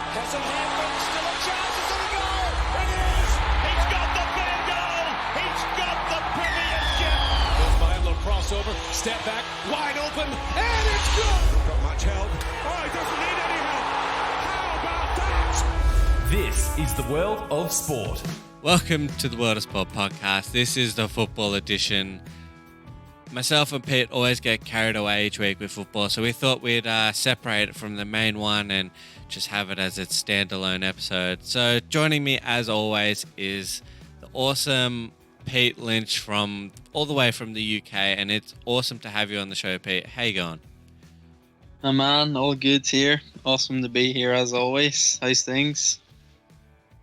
Doesn't happen. Still a chance. Is it a goal? It is. He's got the big goal. He's got the premiership. Goes by a little crossover. Step back. Wide open. And it's good. Not much help. Oh, he doesn't need any help. How about that? This is the World of Sport. Welcome to the World of Sport podcast. This is the football edition. Myself and Pete always get carried away each week with football, so we thought we'd separate it from the main one and just have it as its standalone episode. So joining me as always is the awesome Pete Lynch from all the way from the UK, and it's awesome to have you on the show, Pete. How you going? Oh man, all good here. Awesome to be here as always. How's things?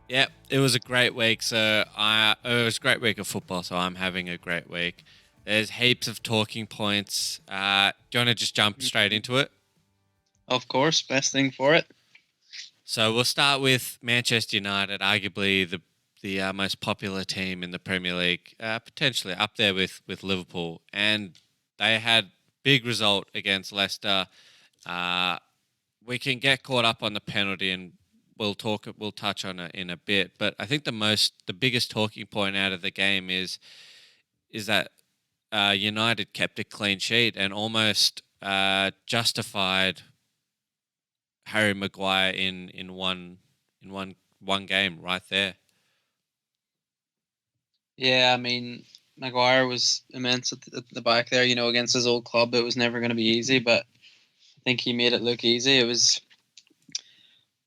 Yeah, it was a great week. It was a great week of football, so I'm having a great week. There's heaps of talking points. Do you want to just jump straight into it? Of course, best thing for it. So we'll start with Manchester United, arguably the most popular team in the Premier League, potentially up there with Liverpool. And they had big result against Leicester. We can get caught up on the penalty, and we'll touch on it in a bit. But I think the biggest talking point out of the game is that United kept a clean sheet and almost justified Harry Maguire in one game right there. Yeah, I mean, Maguire was immense at the back there. Against his old club, it was never going to be easy, but I think he made it look easy. It was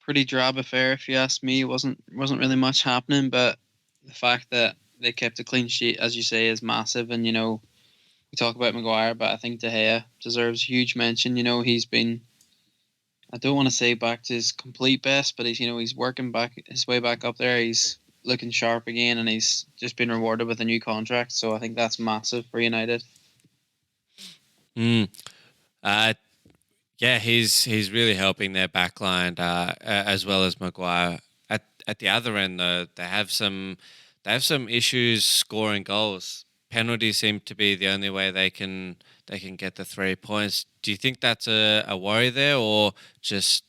pretty drab affair, if you ask me. It wasn't really much happening, but the fact that they kept a clean sheet, as you say, is massive. And we talk about Maguire, but I think De Gea deserves huge mention. He's been, I don't want to say back to his complete best, but he's working back his way back up there. He's looking sharp again, and he's just been rewarded with a new contract. So I think that's massive for United. Yeah, he's really helping their backline as well as Maguire. At the other end, though, they have some issues scoring goals. Penalties seem to be the only way they can get the 3 points. Do you think that's a worry there, or just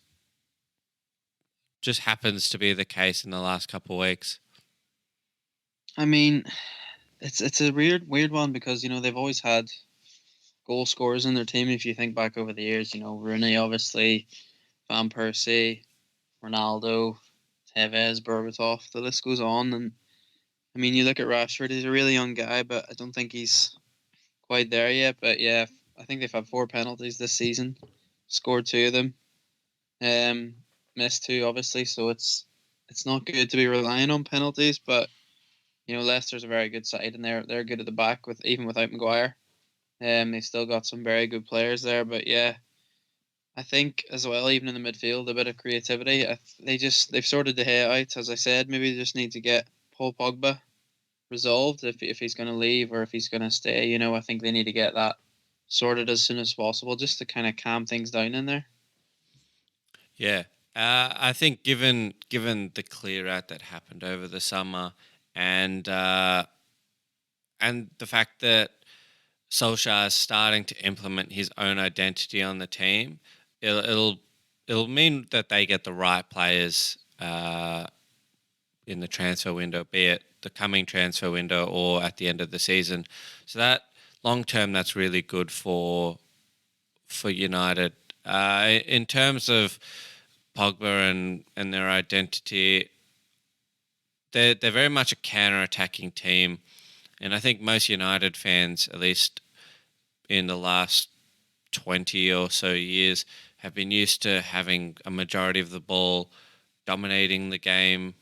happens to be the case in the last couple of weeks? I mean, it's a weird one because they've always had goal scorers in their team. If you think back over the years, Rooney, obviously, Van Persie, Ronaldo, Tevez, Berbatov, the list goes on. And I mean, you look at Rashford, he's a really young guy, but I don't think he's quite there yet. But yeah, I think they've had 4 penalties this season, scored 2 of them, missed 2 obviously. So it's not good to be relying on penalties. But Leicester's a very good side, and they're good at the back even without Maguire. They've still got some very good players there. But yeah, I think as well, even in the midfield, a bit of creativity. They've sorted De Gea out, as I said. Maybe they just need to get Paul Pogba resolved if he's going to leave or if he's going to stay. I think they need to get that sorted as soon as possible, just to kind of calm things down in there. Yeah, I think given the clear out that happened over the summer, and the fact that Solskjaer is starting to implement his own identity on the team, it'll mean that they get the right players in the transfer window, be it the coming transfer window or at the end of the season. So that long term, that's really good for United. In terms of Pogba and their identity, they're very much a counter-attacking team. And I think most United fans, at least in the last 20 or so years, have been used to having a majority of the ball, dominating the game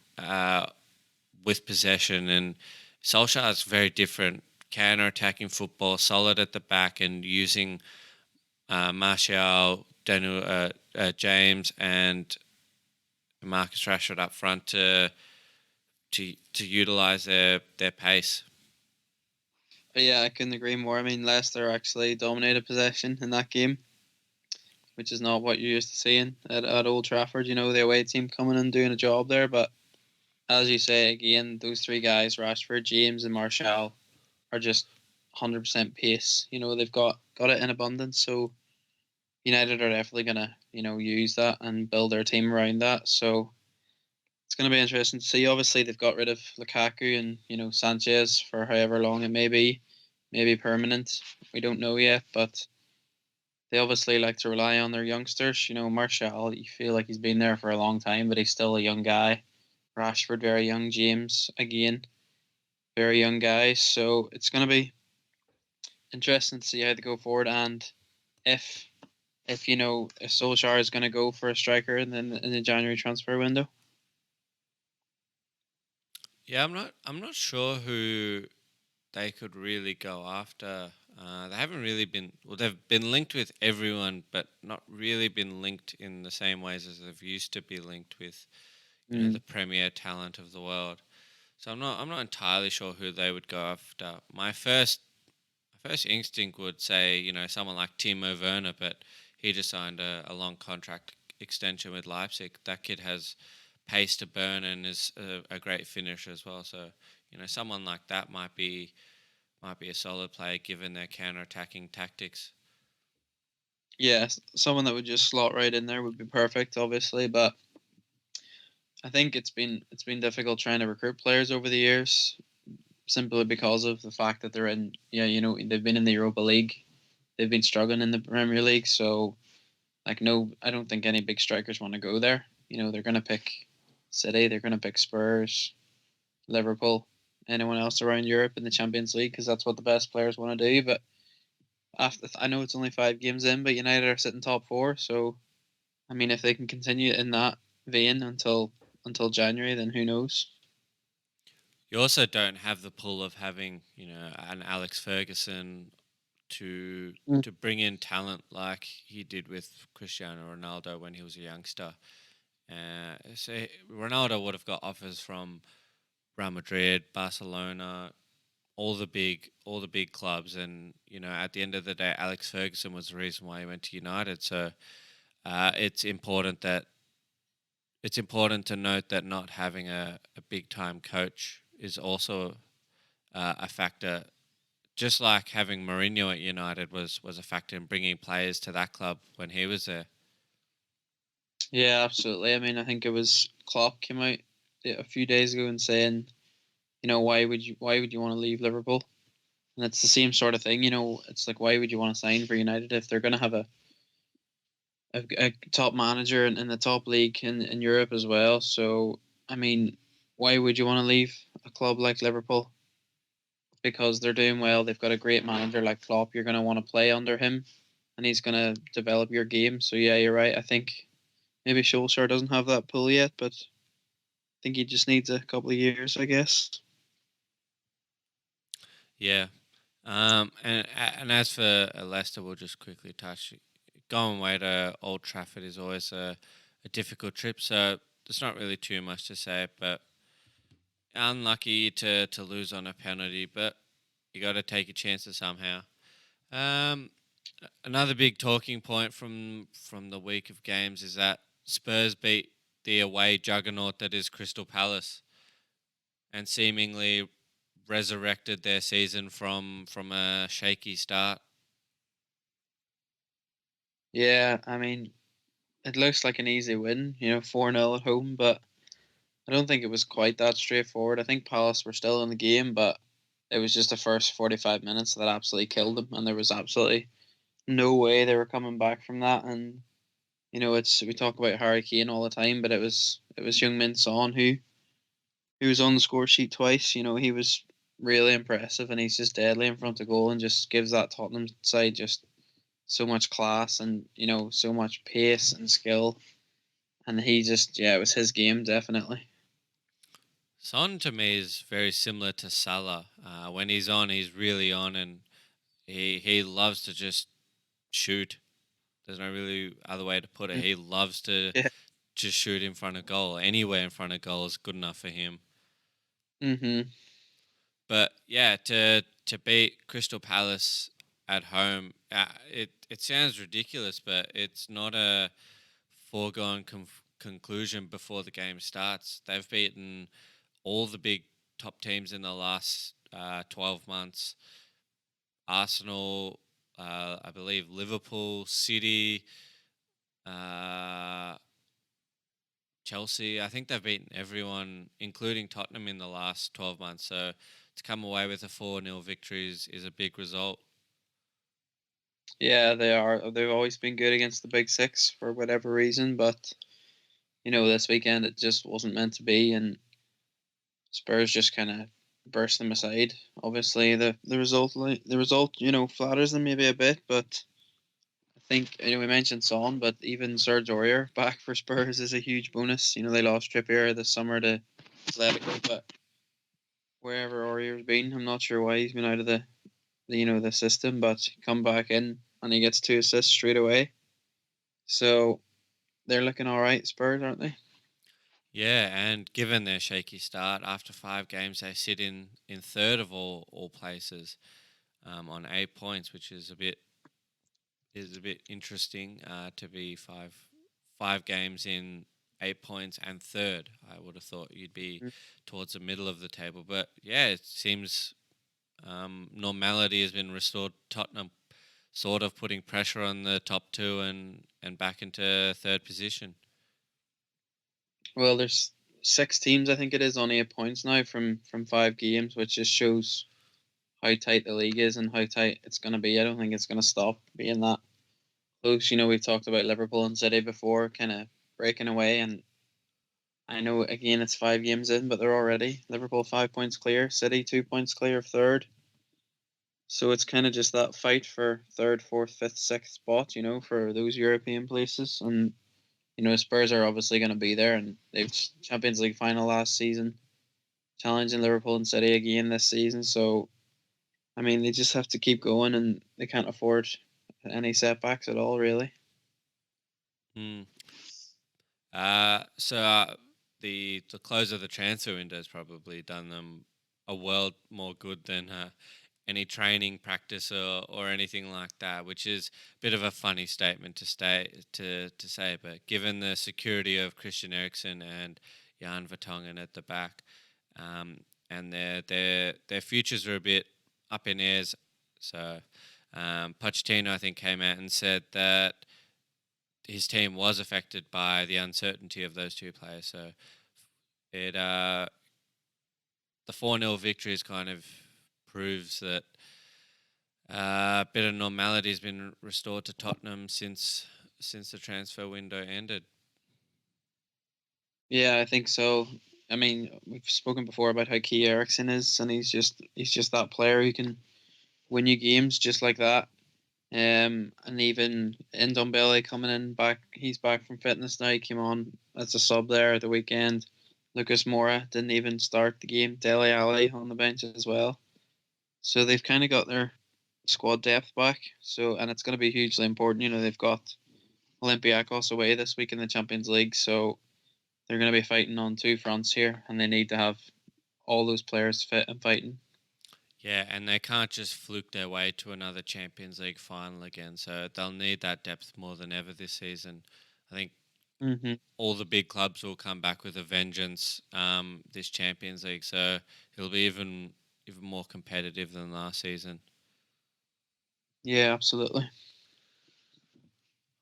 with possession. And Solskjaer is very different, counter-attacking football, solid at the back, and using Martial, Daniel James, and Marcus Rashford up front to utilise their pace. Yeah, I couldn't agree more. I mean, Leicester actually dominated possession in that game, which is not what you're used to seeing at Old Trafford. The away team coming and doing a job there. But as you say, again, those 3 guys, Rashford, James and Martial, are just 100% pace. They've got it in abundance. So United are definitely gonna, use that and build their team around that. So it's gonna be interesting to see. Obviously, they've got rid of Lukaku and Sanchez for however long it may be, maybe permanent. We don't know yet, but they obviously like to rely on their youngsters. Martial, you feel like he's been there for a long time, but he's still a young guy. Rashford, very young. James, again, very young guys. So it's going to be interesting to see how they go forward, and if if Solskjaer is going to go for a striker in the January transfer window. Yeah, I'm not sure who they could really go after. They haven't really been well. They've been linked with everyone, but not really been linked in the same ways as they've used to be linked with, the premier talent of the world. So I'm not entirely sure who they would go after. My first instinct would say, someone like Timo Werner, but he just signed a long contract extension with Leipzig. That kid has pace to burn and is a great finisher as well. So, someone like that might be a solid play given their counter-attacking tactics. Yeah, someone that would just slot right in there would be perfect, obviously. But I think it's been difficult trying to recruit players over the years, simply because of the fact that they're in. Yeah, they've been in the Europa League, they've been struggling in the Premier League. So like, no, I don't think any big strikers want to go there. They're gonna pick City, they're gonna pick Spurs, Liverpool, anyone else around Europe in the Champions League because that's what the best players want to do. But I know it's only 5 games in, but United are sitting top four. So I mean, if they can continue in that vein until January, then who knows? You also don't have the pull of having, an Alex Ferguson Mm. to bring in talent like he did with Cristiano Ronaldo when he was a youngster. So Ronaldo would have got offers from Real Madrid, Barcelona, all the big clubs, and at the end of the day, Alex Ferguson was the reason why he went to United. So it's important to note that not having a big time coach is also a factor. Just like having Mourinho at United was a factor in bringing players to that club when he was there. Yeah, absolutely. I mean, I think it was Klopp came out a few days ago and saying, why would you want to leave Liverpool? And it's the same sort of thing. It's like, why would you want to sign for United if they're going to have a top manager in the top league in Europe as well? So I mean, why would you want to leave a club like Liverpool? Because they're doing well. They've got a great manager like Klopp. You're going to want to play under him, and he's going to develop your game. So yeah, you're right. I think maybe Solskjaer doesn't have that pull yet, but I think he just needs a couple of years, I guess. Yeah. And as for Leicester, we'll just quickly touch. Going away to Old Trafford is always a difficult trip, so there's not really too much to say. But unlucky to lose on a penalty, but you got to take your chances somehow. Um, Another big talking point from the week of games is that Spurs beat the away juggernaut that is Crystal Palace, and seemingly resurrected their season from a shaky start. Yeah, I mean, it looks like an easy win, 4-0 at home, but I don't think it was quite that straightforward. I think Palace were still in the game, but it was just the first 45 minutes that absolutely killed them, and there was absolutely no way they were coming back from that. And it's we talk about Harry Kane all the time, but it was Heung-min Son who was on the score sheet twice. He was really impressive, and he's just deadly in front of goal and just gives that Tottenham side just so much class and so much pace and skill. And he just, yeah, it was his game definitely. Son to me is very similar to Salah. When he's on, he's really on, and he loves to just shoot. There's no really other way to put it. He loves to Yeah. just shoot in front of goal. Anywhere in front of goal is good enough for him. Mhm. But yeah, to beat Crystal Palace at home, it sounds ridiculous, but it's not a foregone conclusion before the game starts. They've beaten all the big top teams in the last 12 months. Arsenal, I believe Liverpool, City, uh, Chelsea. I think they've beaten everyone, including Tottenham, in the last 12 months. So to come away with a 4-0 victory is a big result. Yeah, they are. They've always been good against the big six for whatever reason, but this weekend it just wasn't meant to be, and Spurs just kind of burst them aside. Obviously, the result flatters them maybe a bit, but I think we mentioned Son, but even Serge Aurier back for Spurs is a huge bonus. They lost Trippier this summer to Atletico, but wherever Aurier's been, I'm not sure why he's been out of the system, but he come back in and he gets 2 assists straight away. So they're looking all right, Spurs, aren't they? Yeah, and given their shaky start, after 5 games, they sit in third of all places, on 8 points, which is a bit interesting, to be five games in 8 points and third. I would have thought you'd be towards the middle of the table, but yeah, it seems normality has been restored. Tottenham sort of putting pressure on the top two and back into third position. Well, there's 6 teams, I think it is, on 8 points now from 5 games, which just shows how tight the league is and how tight it's going to be. I don't think it's going to stop being that close. We've talked about Liverpool and City before, kind of breaking away, and I know again it's 5 games in, but they're already Liverpool 5 points clear, City 2 points clear of third. So it's kind of just that fight for third, fourth, fifth, sixth spot, for those European places. And Spurs are obviously going to be there, and they've Champions League final last season, challenging Liverpool and City again this season. So, I mean, they just have to keep going, and they can't afford any setbacks at all, really. Hmm. So the close of the transfer window has probably done them a world more good than any training practice or anything like that, which is a bit of a funny statement to say. But given the security of Christian Eriksen and Jan Vertonghen at the back, and their futures are a bit up in airs. So Pochettino, I think, came out and said that his team was affected by the uncertainty of those two players. So the 4-0 victories kind of proves that a bit of normality has been restored to Tottenham since the transfer window ended. Yeah, I think so. I mean, we've spoken before about how key Eriksen is, and he's just that player who can win you games just like that. And even Ndombele coming in back, he's back from fitness now. He came on as a sub there at the weekend. Lucas Moura didn't even start the game. Dele Alli on the bench as well. So they've kind of got their squad depth back. And it's going to be hugely important. They've got Olympiacos away this week in the Champions League, so they're going to be fighting on 2 fronts here, and they need to have all those players fit and fighting. Yeah, and they can't just fluke their way to another Champions League final again. So they'll need that depth more than ever this season. I think all the big clubs will come back with a vengeance this Champions League. So it'll be even more competitive than last season. Yeah, absolutely.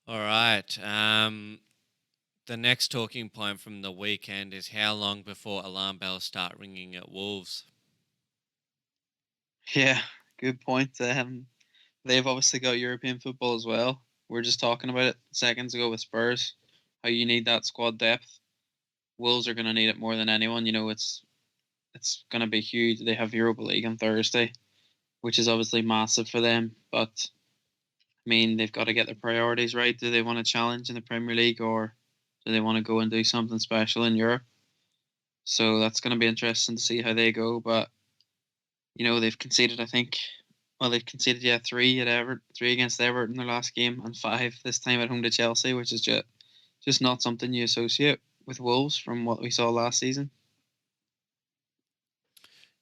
All right. The next talking point from the weekend is how long before alarm bells start ringing at Wolves? Yeah, good point. They've obviously got European football as well. We're just talking about it seconds ago with Spurs, how you need that squad depth. Wolves are going to need it more than anyone. It's going to be huge. They have Europa League on Thursday, which is obviously massive for them. But I mean, they've got to get their priorities right. Do they want to challenge in the Premier League, or do they want to go and do something special in Europe? So that's going to be interesting to see how they go. But they've conceded, I think. Well, they've conceded 3 at Everton, 3 against Everton in their last game, and 5 this time at home to Chelsea, which is just not something you associate with Wolves from what we saw last season.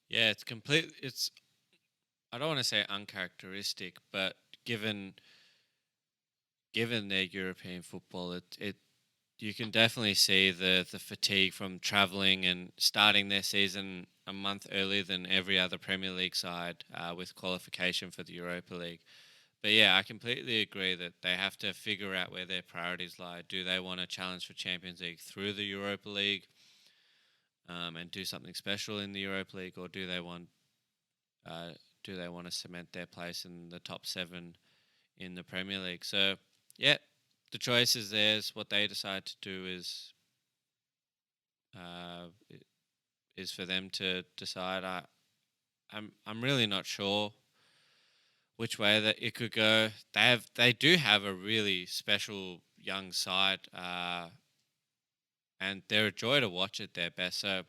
Yeah, it's I don't want to say uncharacteristic, but given their European football, it you can definitely see the fatigue from travelling and starting their season a month earlier than every other Premier League side, with qualification for the Europa League. But yeah, I completely agree that they have to figure out where their priorities lie. Do they want to challenge for Champions League through the Europa League, and do something special in the Europa League, or uh, do they want to cement their place in the top 7 in the Premier League? So yeah, the choice is theirs. What they decide to do uh, is for them to decide. I'm really not sure which way that it could go. They do have a really special young side, and they're a joy to watch at their best. So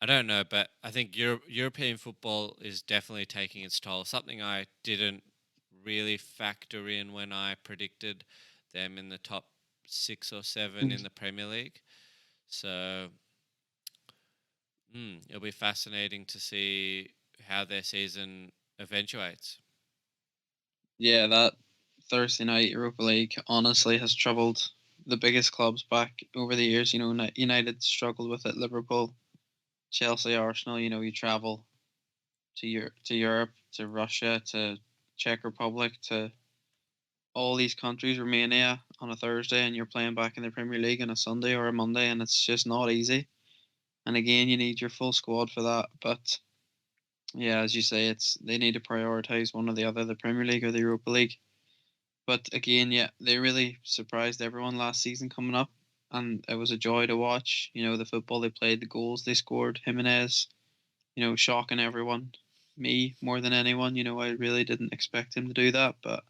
I don't know, but I think European football is definitely taking its toll. Something I didn't really factor in when I predicted them in the top 6 or 7 in the Premier League. So it'll be fascinating to see how their season eventuates. Yeah, that Thursday night Europa League honestly has troubled the biggest clubs back over the years. You know, United struggled with it, Liverpool, Chelsea, Arsenal. You know, you travel to Europe, to Russia, to Czech Republic, to all these countries, Romania on a Thursday, and you're playing back in the Premier League on a Sunday or a Monday, and it's just not easy. And again, you need your full squad for that. But yeah, as you say, it's they need to prioritize one or the other, the Premier League or the Europa League. But again, yeah, they really surprised everyone last season coming up, and it was a joy to watch. You know, the football they played, the goals they scored, Jimenez, you know, shocking everyone. Me more than anyone. You know, I really didn't expect him to do that, but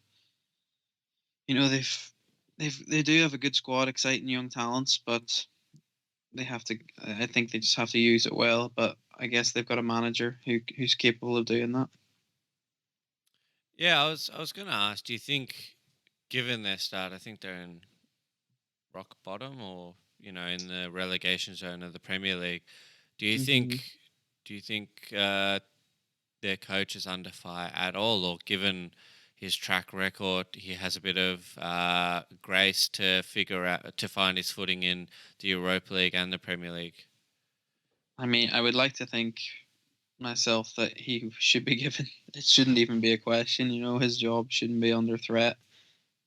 you know, they do have a good squad, exciting young talents, but they have to. I think they just have to use it well. But I guess they've got a manager who's capable of doing that. Yeah, I was going to ask, do you think, given their start, I think they're in rock bottom, or in the relegation zone of the Premier League. Do you Hmm. think do you think their coach is under fire at all, or given his track record, he has a bit of grace to find his footing in the Europa League and the Premier League? I mean, I would like to think myself that he should be given. It shouldn't even be a question. You know, his job shouldn't be under threat.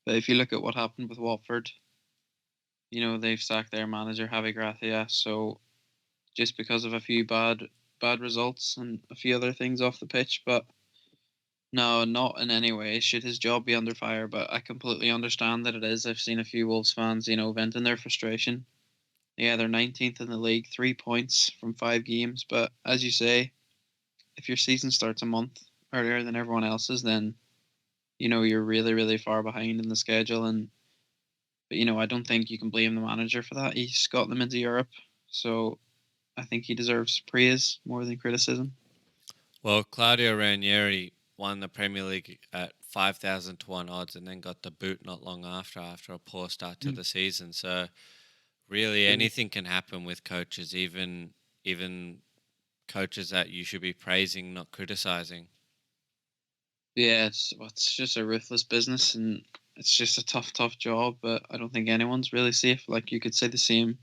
But if you look at what happened with Watford, you know they've sacked their manager Javi Gracia. So just because of a few bad results and a few other things off the pitch, but no, not in any way should his job be under fire. But I completely understand that it is. I've seen a few Wolves fans, you know, venting their frustration. Yeah, they're 19th in the league, 3 points from 5 games. But as you say, if your season starts a month earlier than everyone else's, then you know you're really really far behind in the schedule. And but you know I don't think you can blame the manager for that. He's got them into Europe, so I think he deserves praise more than criticism. Well, Claudio Ranieri won the Premier League at 5,000 to 1 odds, and then got the boot not long after a poor start to Mm. the season. So really, Yeah, anything can happen with coaches, even coaches that you should be praising, not criticizing. yeah, it's just a ruthless business, and it's just a tough job. But I don't think anyone's really safe. Like you could say the same.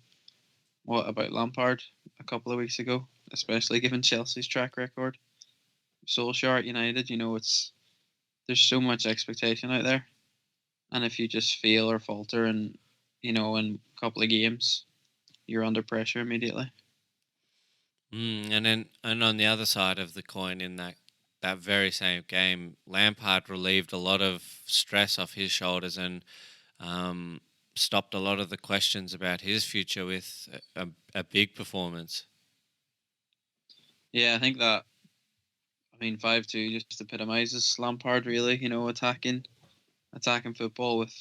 What about Lampard a couple of weeks ago, especially given Chelsea's track record? Solskjaer at United, you know, it's there's so much expectation out there. And if you just fail or falter and in a couple of games, you're under pressure immediately. And on the other side of the coin, in that very same game, Lampard relieved a lot of stress off his shoulders, and um, stopped a lot of the questions about his future with a big performance. Yeah, I think that 5-2 just epitomizes Lampard really, you know, attacking football with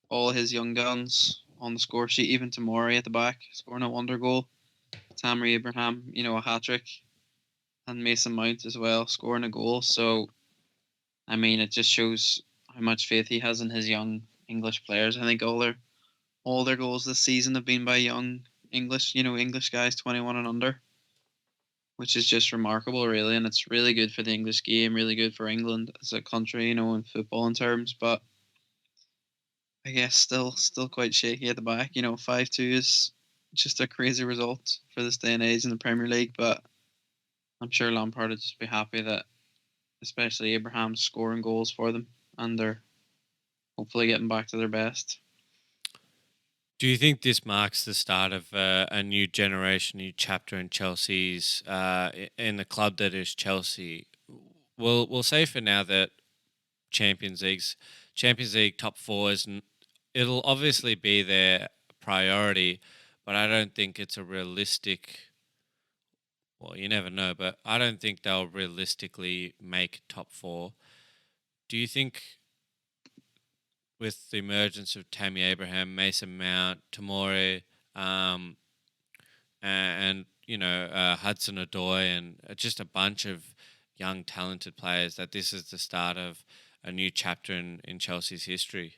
all his young guns on the score sheet, even Tamori at the back, scoring a wonder goal. Tammy Abraham, you know, a hat trick, and Mason Mount as well, scoring a goal. So it just shows how much faith he has in his young English players. I think all their goals this season have been by young English guys 21 and under, which is just remarkable, really. And it's really good for the English game, really good for England as a country, you know, in football in terms. But I guess still quite shaky at the back. You know, 5-2 is just a crazy result for this day and age in the Premier League. But I'm sure Lampard would just be happy that especially Abraham scoring goals for them, and they're hopefully getting back to their best. Do you think this marks the start of a new generation, new chapter in Chelsea's in the club that is Chelsea? We'll say for now that Champions League top four is it'll obviously be their priority, but I don't think it's a realistic. Well, you never know, but I don't think they'll realistically make top four. Do you think with the emergence of Tammy Abraham, Mason Mount, Tomori, um, and Hudson Odoi, and just a bunch of young talented players, that this is the start of a new chapter in Chelsea's history?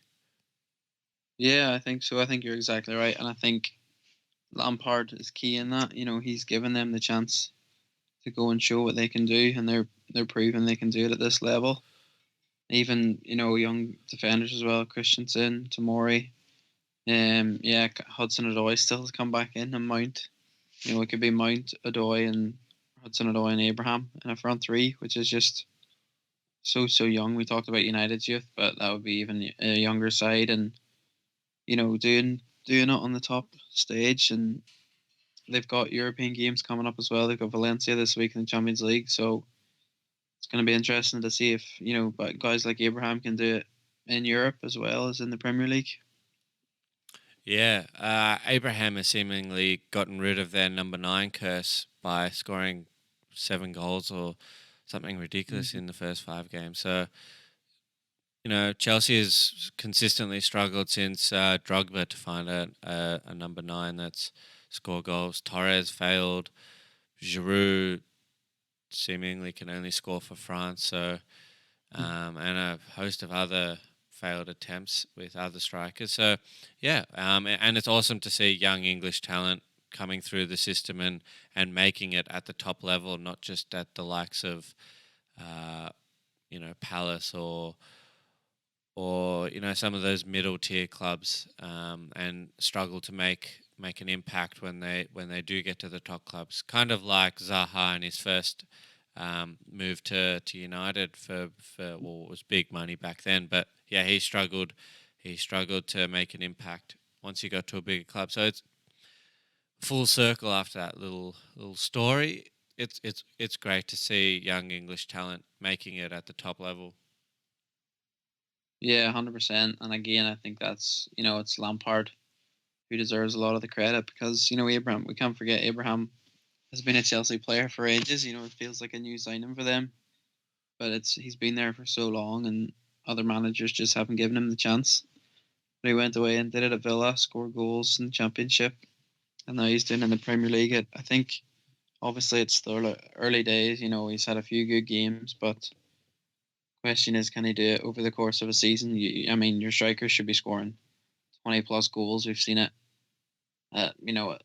Yeah, I think so. I think you're exactly right, and I think Lampard is key in that. He's given them the chance to go and show what they can do, and they're proving they can do it at this level. Even young defenders as well, Christensen, Tomori, yeah, Hudson Odoi still has come back in, and Mount. It could be Mount, Odoi, and Hudson Odoi and Abraham in a front three, which is just so young. We talked about United's youth, but that would be even a younger side, and doing it on the top stage, and they've got European games coming up as well. They've got Valencia this week in the Champions League, so it's going to be interesting to see if but guys like Abraham can do it in Europe as well as in the Premier League. Yeah, Abraham has seemingly gotten rid of their number 9 curse by scoring 7 goals or something ridiculous in the first 5 games. So, Chelsea has consistently struggled since Drogba to find a number 9 that's scored goals. Torres failed. Giroud seemingly can only score for France. So, and a host of other failed attempts with other strikers. So, yeah, and it's awesome to see young English talent coming through the system and making it at the top level, not just at the likes of, Palace or some of those middle tier clubs, and struggle to make an impact when they do get to the top clubs. Kind of like Zaha in his first move to United for it was big money back then, but yeah, he struggled to make an impact once he got to a bigger club. So it's full circle after that little story. It's great to see young English talent making it at the top level. Yeah, 100%. And again, I think that's it's Lampard who deserves a lot of the credit, because Abraham. We can't forget Abraham has been a Chelsea player for ages. It feels like a new signing for them, but he's been there for so long, and other managers just haven't given him the chance. But he went away and did it at Villa, scored goals in the Championship, and now he's doing it in the Premier League. I think obviously it's still early days. He's had a few good games, but question is, can he do it over the course of a season? Your strikers should be scoring 20 plus goals. We've seen it.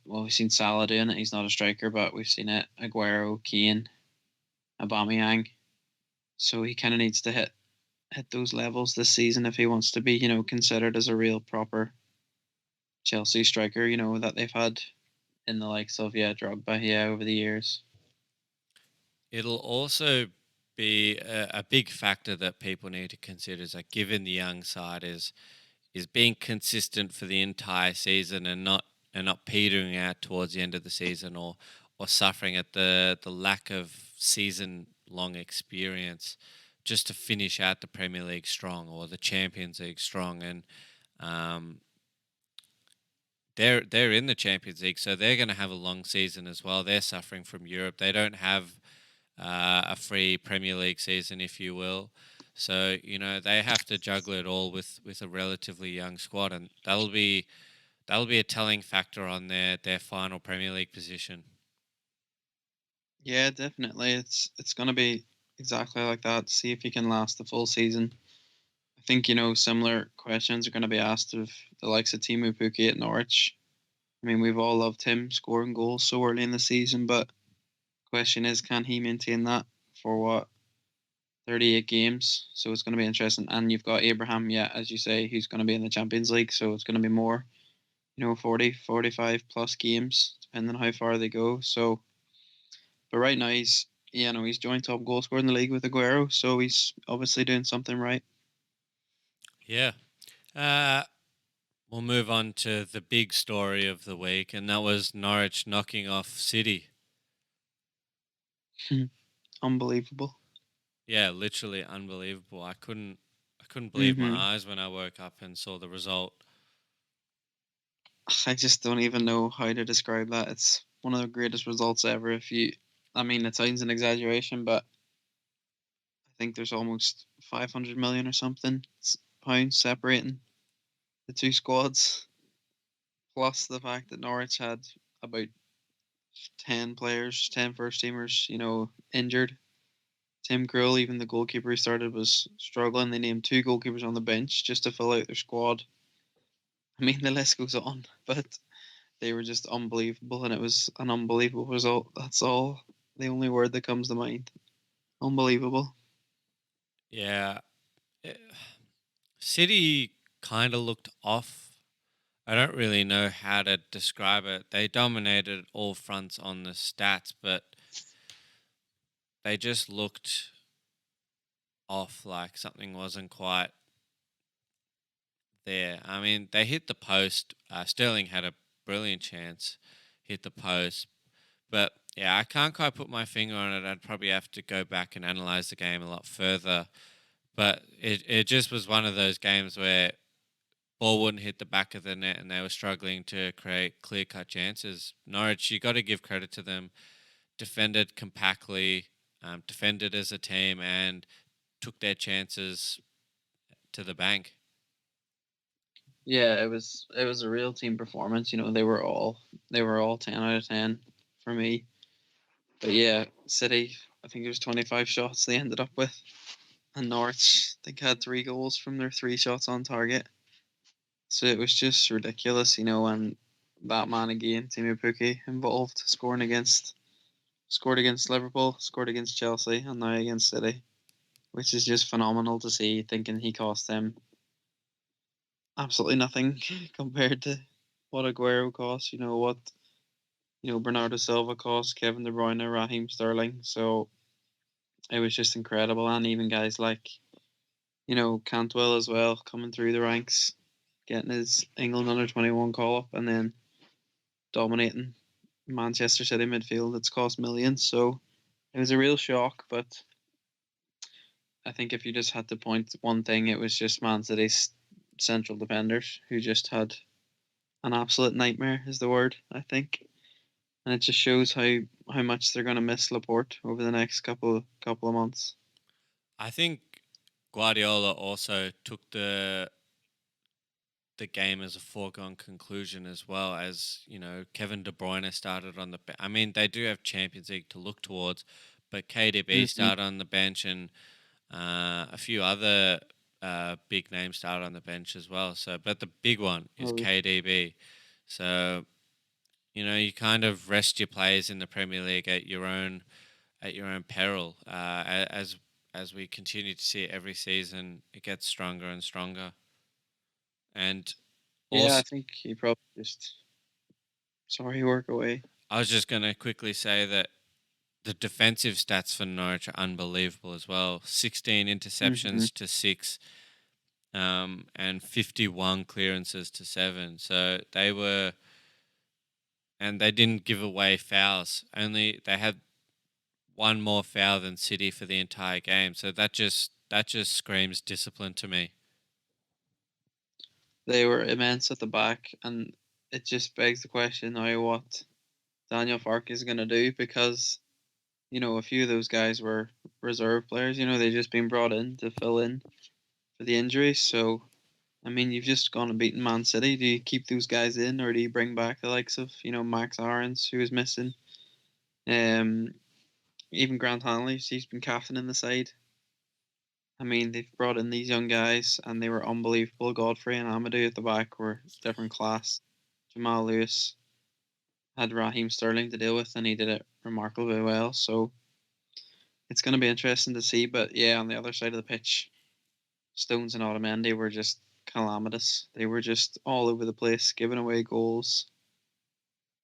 We've seen Salah doing it. He's not a striker, but we've seen it. Aguero, Kane, Aubameyang. So he kind of needs to hit those levels this season if he wants to be, considered as a real proper Chelsea striker. That they've had in the likes of Drogba, over the years. It'll also be a big factor that people need to consider, is that given the young side is being consistent for the entire season and not petering out towards the end of the season, or suffering at the lack of season long experience, just to finish out the Premier League strong or the Champions League strong. And they're in the Champions League, so they're going to have a long season as well. They're suffering from Europe. They don't have a free Premier League season, if you will. So, they have to juggle it all with a relatively young squad, and that'll be a telling factor on their final Premier League position. Yeah, definitely. It's going to be exactly like that. See if he can last the full season. I think, similar questions are going to be asked of the likes of Teemu Pukki at Norwich. We've all loved him scoring goals so early in the season, but the question is, can he maintain that for 38 games? So it's going to be interesting. And you've got Abraham, as you say, who's going to be in the Champions League, so it's going to be more, 40, 45 plus games, depending on how far they go. So, but right now he's yeah, no, he's joint top goal scorer in the league with Aguero, so he's obviously doing something right. Yeah. Uh, we'll move on to the big story of the week, and that was Norwich knocking off City. Unbelievable. Yeah, literally unbelievable. I couldn't believe my hmm eyes when I woke up and saw the result. I just don't even know how to describe that. It's one of the greatest results ever. I mean, it sounds an exaggeration, but I think there's almost 500 million or something pounds separating the two squads. Plus the fact that Norwich had about 10 players, 10 first teamers, injured. Tim Krul, even the goalkeeper who started, was struggling. They named two goalkeepers on the bench just to fill out their squad. I mean, the list goes on, but they were just unbelievable, and it was an unbelievable result. That's all. The only word that comes to mind. Unbelievable. Yeah. eh, City kind of looked off. I don't really know how to describe it. They dominated all fronts on the stats, but they just looked off, like something wasn't quite there. I mean, they hit the post. Sterling had a brilliant chance, hit the post. But yeah, I can't quite put my finger on it. I'd probably have to go back and analyze the game a lot further. But it just was one of those games where ball wouldn't hit the back of the net and they were struggling to create clear cut chances. Norwich, you got to give credit to them. Defended compactly, defended as a team, and took their chances to the bank. Yeah, it was a real team performance. They were all 10 out of 10 for me. But yeah, City, I think it was 25 shots they ended up with, and Norwich, I think, had 3 goals from their 3 shots on target. So it was just ridiculous. And that man again, Timo Pukki, involved, scored against Liverpool, scored against Chelsea, and now against City, which is just phenomenal to see. Thinking he cost them absolutely nothing compared to what Aguero cost. What Bernardo Silva cost, Kevin De Bruyne, Raheem Sterling. So it was just incredible, and even guys like Cantwell as well coming through the ranks, getting his England under 21 call up, and then dominating Manchester City midfield that's cost millions. So it was a real shock, but I think if you just had to point to one thing, it was just Man City's central defenders who just had an absolute nightmare, is the word, I think. And it just shows how much they're going to miss Laporte over the next couple of months. I think Guardiola also took the game as a foregone conclusion as well. As Kevin De Bruyne started on the I mean, they do have Champions League to look towards, but KDB Mm-hmm. started on the bench, and a few other big names started on the bench as well. So, but the big one is Oh, KDB. So you kind of rest your players in the Premier League at your own peril. As we continue to see it every season, it gets stronger and stronger. And yeah, I also, think he probably just sorry work away. I was just going to quickly say that the defensive stats for Norwich are unbelievable as well. 16 Mm-hmm. interceptions to 6, and 51 clearances to 7. So and they didn't give away fouls. Only they had one more foul than City for the entire game. So that just screams discipline to me. They were immense at the back, and it just begs the question now what Daniel Farke is going to do, because a few of those guys were reserve players. They've just been brought in to fill in for the injuries. So, I mean, you've just gone and beaten Man City. Do you keep those guys in, or do you bring back the likes of Max Aarons, who is missing? Um, Even Grant Hanley, he's been captaining the side. I mean, they've brought in these young guys, and they were unbelievable. Godfrey and Amadou at the back were different class. Jamal Lewis had Raheem Sterling to deal with, and he did it remarkably well. So it's going to be interesting to see. But yeah, on the other side of the pitch, Stones and Otamendi were just calamitous. They were just all over the place, giving away goals,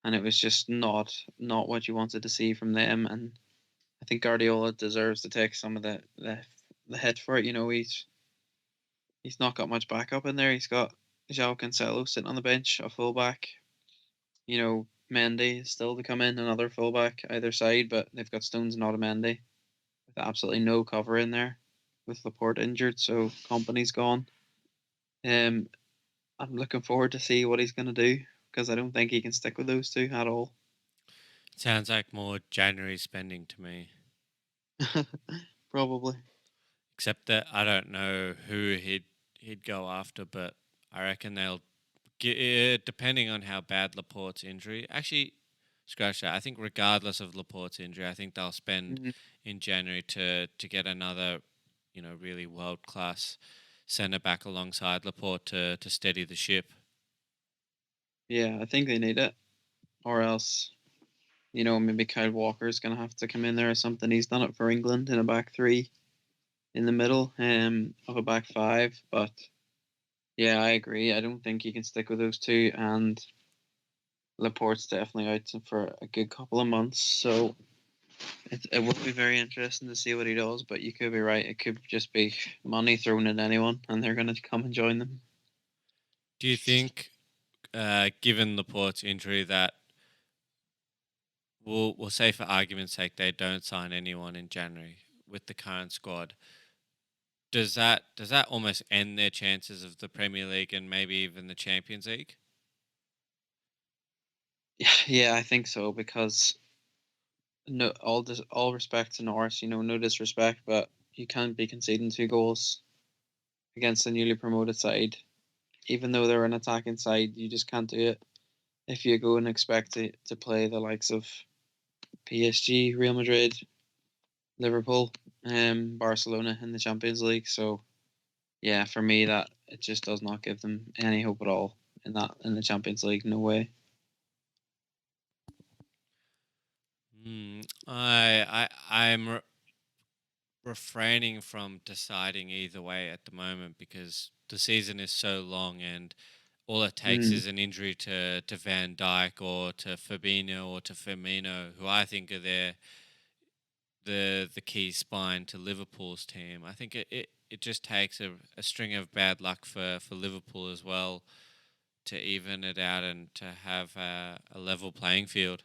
and it was just not what you wanted to see from them. And I think Guardiola deserves to take some of the hit for it. He's not got much backup in there. He's got João Cancelo sitting on the bench, a fullback. Mendy is still to come in, another fullback either side, but they've got Stones and Otamendi with absolutely no cover in there, with Laporte injured, so Company's gone. Um, I'm looking forward to see what he's going to do because I don't think he can stick with those two at all. Sounds like more January spending to me. Probably. Except that I don't know who he'd go after, but I reckon they'll get, depending on how bad Laporte's injury. Actually, scratch that. I think regardless of Laporte's injury, I think they'll spend Mhm. in January to get another, really world class centre back alongside Laporte to steady the ship. Yeah, I think they need it, or else maybe Kyle Walker's going to have to come in there or something. He's done it for England in a back three in the middle of a back five, but yeah, I agree. I don't think he can stick with those two, and Laporte's definitely out for a good couple of months. So it will be very interesting to see what he does. But you could be right; it could just be money thrown at anyone, and they're going to come and join them. Do you think, given Laporte's injury, that we'll say for argument's sake they don't sign anyone in January with the current squad? Does that almost end their chances of the Premier League and maybe even the Champions League? Yeah, I think so because no, all respect to Norris, no disrespect, but you can't be conceding 2 goals against a newly promoted side, even though they're an attacking side. You just can't do it if you go and expect to play the likes of PSG, Real Madrid, Liverpool, Barcelona in the Champions League. So yeah, for me that it just does not give them any hope at all in the Champions League. No way. I'm refraining from deciding either way at the moment because the season is so long and all it takes Mm. is an injury to Van Dijk or to Fabinho or to Firmino, who I think are the key spine to Liverpool's team. I think it just takes a string of bad luck for Liverpool as well to even it out and to have a level playing field.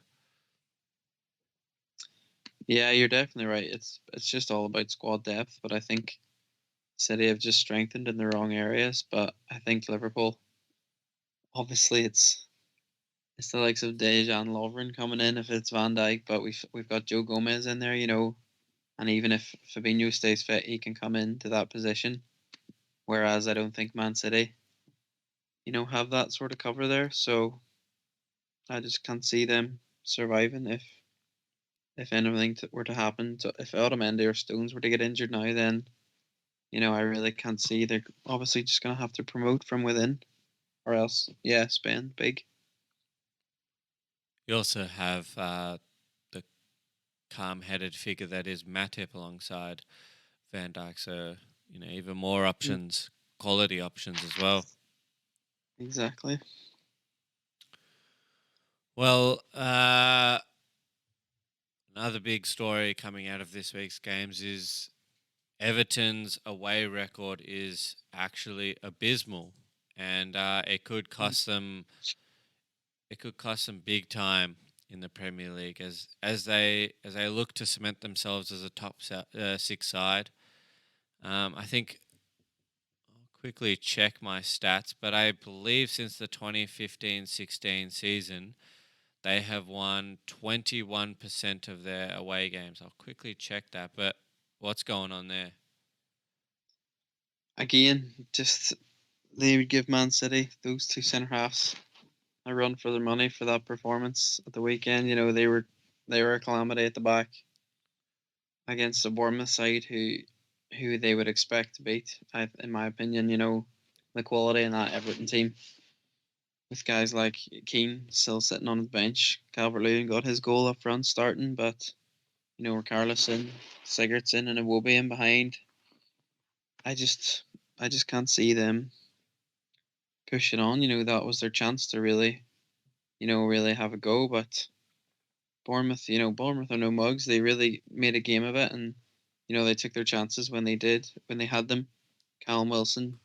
Yeah, you're definitely right. It's just all about squad depth, but I think City have just strengthened in the wrong areas. But I think Liverpool, obviously, it's the likes of Dejan Lovren coming in if it's Van Dijk, but we've got Joe Gomez in there, and even if Fabinho stays fit, he can come into that position. Whereas I don't think Man City, have that sort of cover there. So I just can't see them surviving if anything were to happen. So if Otamendi or Stones were to get injured now, then I really can't see. They're obviously just gonna have to promote from within, or else, yeah, spend big. You also have the calm-headed figure that is Matip alongside Van Dijk, so even more Mm. options, quality options as well. Exactly. Well, another big story coming out of this week's games is Everton's away record is actually abysmal, and it could Mm. cost them. It could cost them big time in the Premier League as they look to cement themselves as a top six side. I think I'll quickly check my stats, but I believe since the 2015-16 season, they have won 21% of their away games. I'll quickly check that, but what's going on there? Again, just they would give Man City those two centre halves a run for their money for that performance at the weekend. They were a calamity at the back against the Bournemouth side, who they would expect to beat. In my opinion, the quality in that Everton team with guys like Keane still sitting on the bench. Calvert-Lewin got his goal up front starting, but Carlison, Sigurdsson, and Iwobi in behind. I just can't see them pushing on. That was their chance to really have a go, but Bournemouth are no mugs. They really made a game of it, and they took their chances when they had them. Callum Wilson,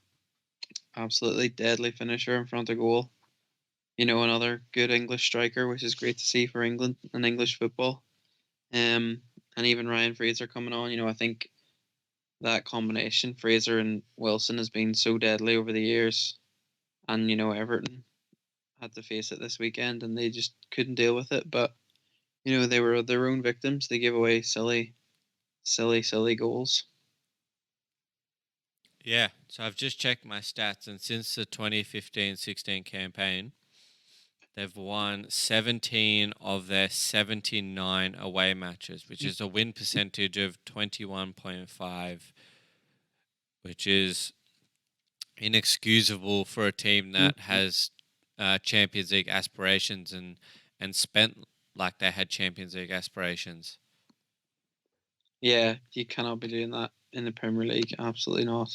absolutely deadly finisher in front of goal. Another good English striker, which is great to see for England and English football. And even Ryan Fraser coming on. I think that combination, Fraser and Wilson, has been so deadly over the years. And Everton had to face it this weekend, and they just couldn't deal with it. But they were their own victims. They gave away silly, silly, silly goals. Yeah, so I've just checked my stats, and since the 2015-16 campaign, they've won 17 of their 79 away matches, which is a win percentage of 21.5, which is inexcusable for a team that has Champions League aspirations and spent like they had Champions League aspirations. Yeah, you cannot be doing that in the Premier League. Absolutely not.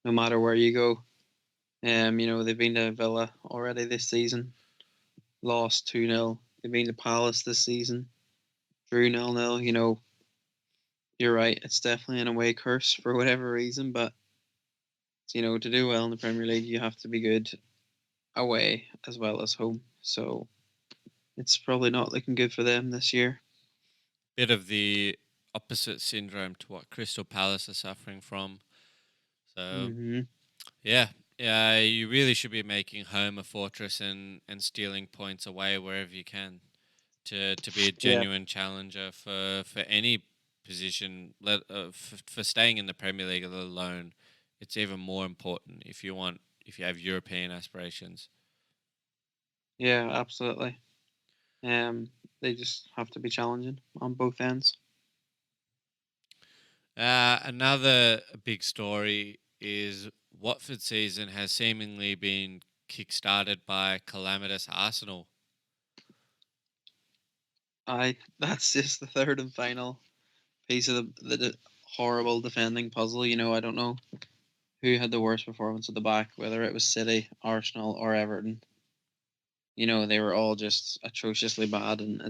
No matter where you go. They've been to Villa already this season, lost 2-0. They've been to Palace this season, drew 0-0. You're right. It's definitely an away curse for whatever reason, but to do well in the Premier League, you have to be good away as well as home. So it's probably not looking good for them this year. Bit of the opposite syndrome to what Crystal Palace are suffering from. So yeah, you really should be making home a fortress and stealing points away wherever you can to be a genuine challenger for any position. For staying in the Premier League, let alone, it's even more important if you have European aspirations. Yeah, absolutely. They just have to be challenging on both ends. Another big story is Watford season has seemingly been kick-started by calamitous Arsenal. That's just the third and final piece of the horrible defending puzzle. I don't know who had the worst performance at the back, whether it was City, Arsenal, or Everton. They were all just atrociously bad, and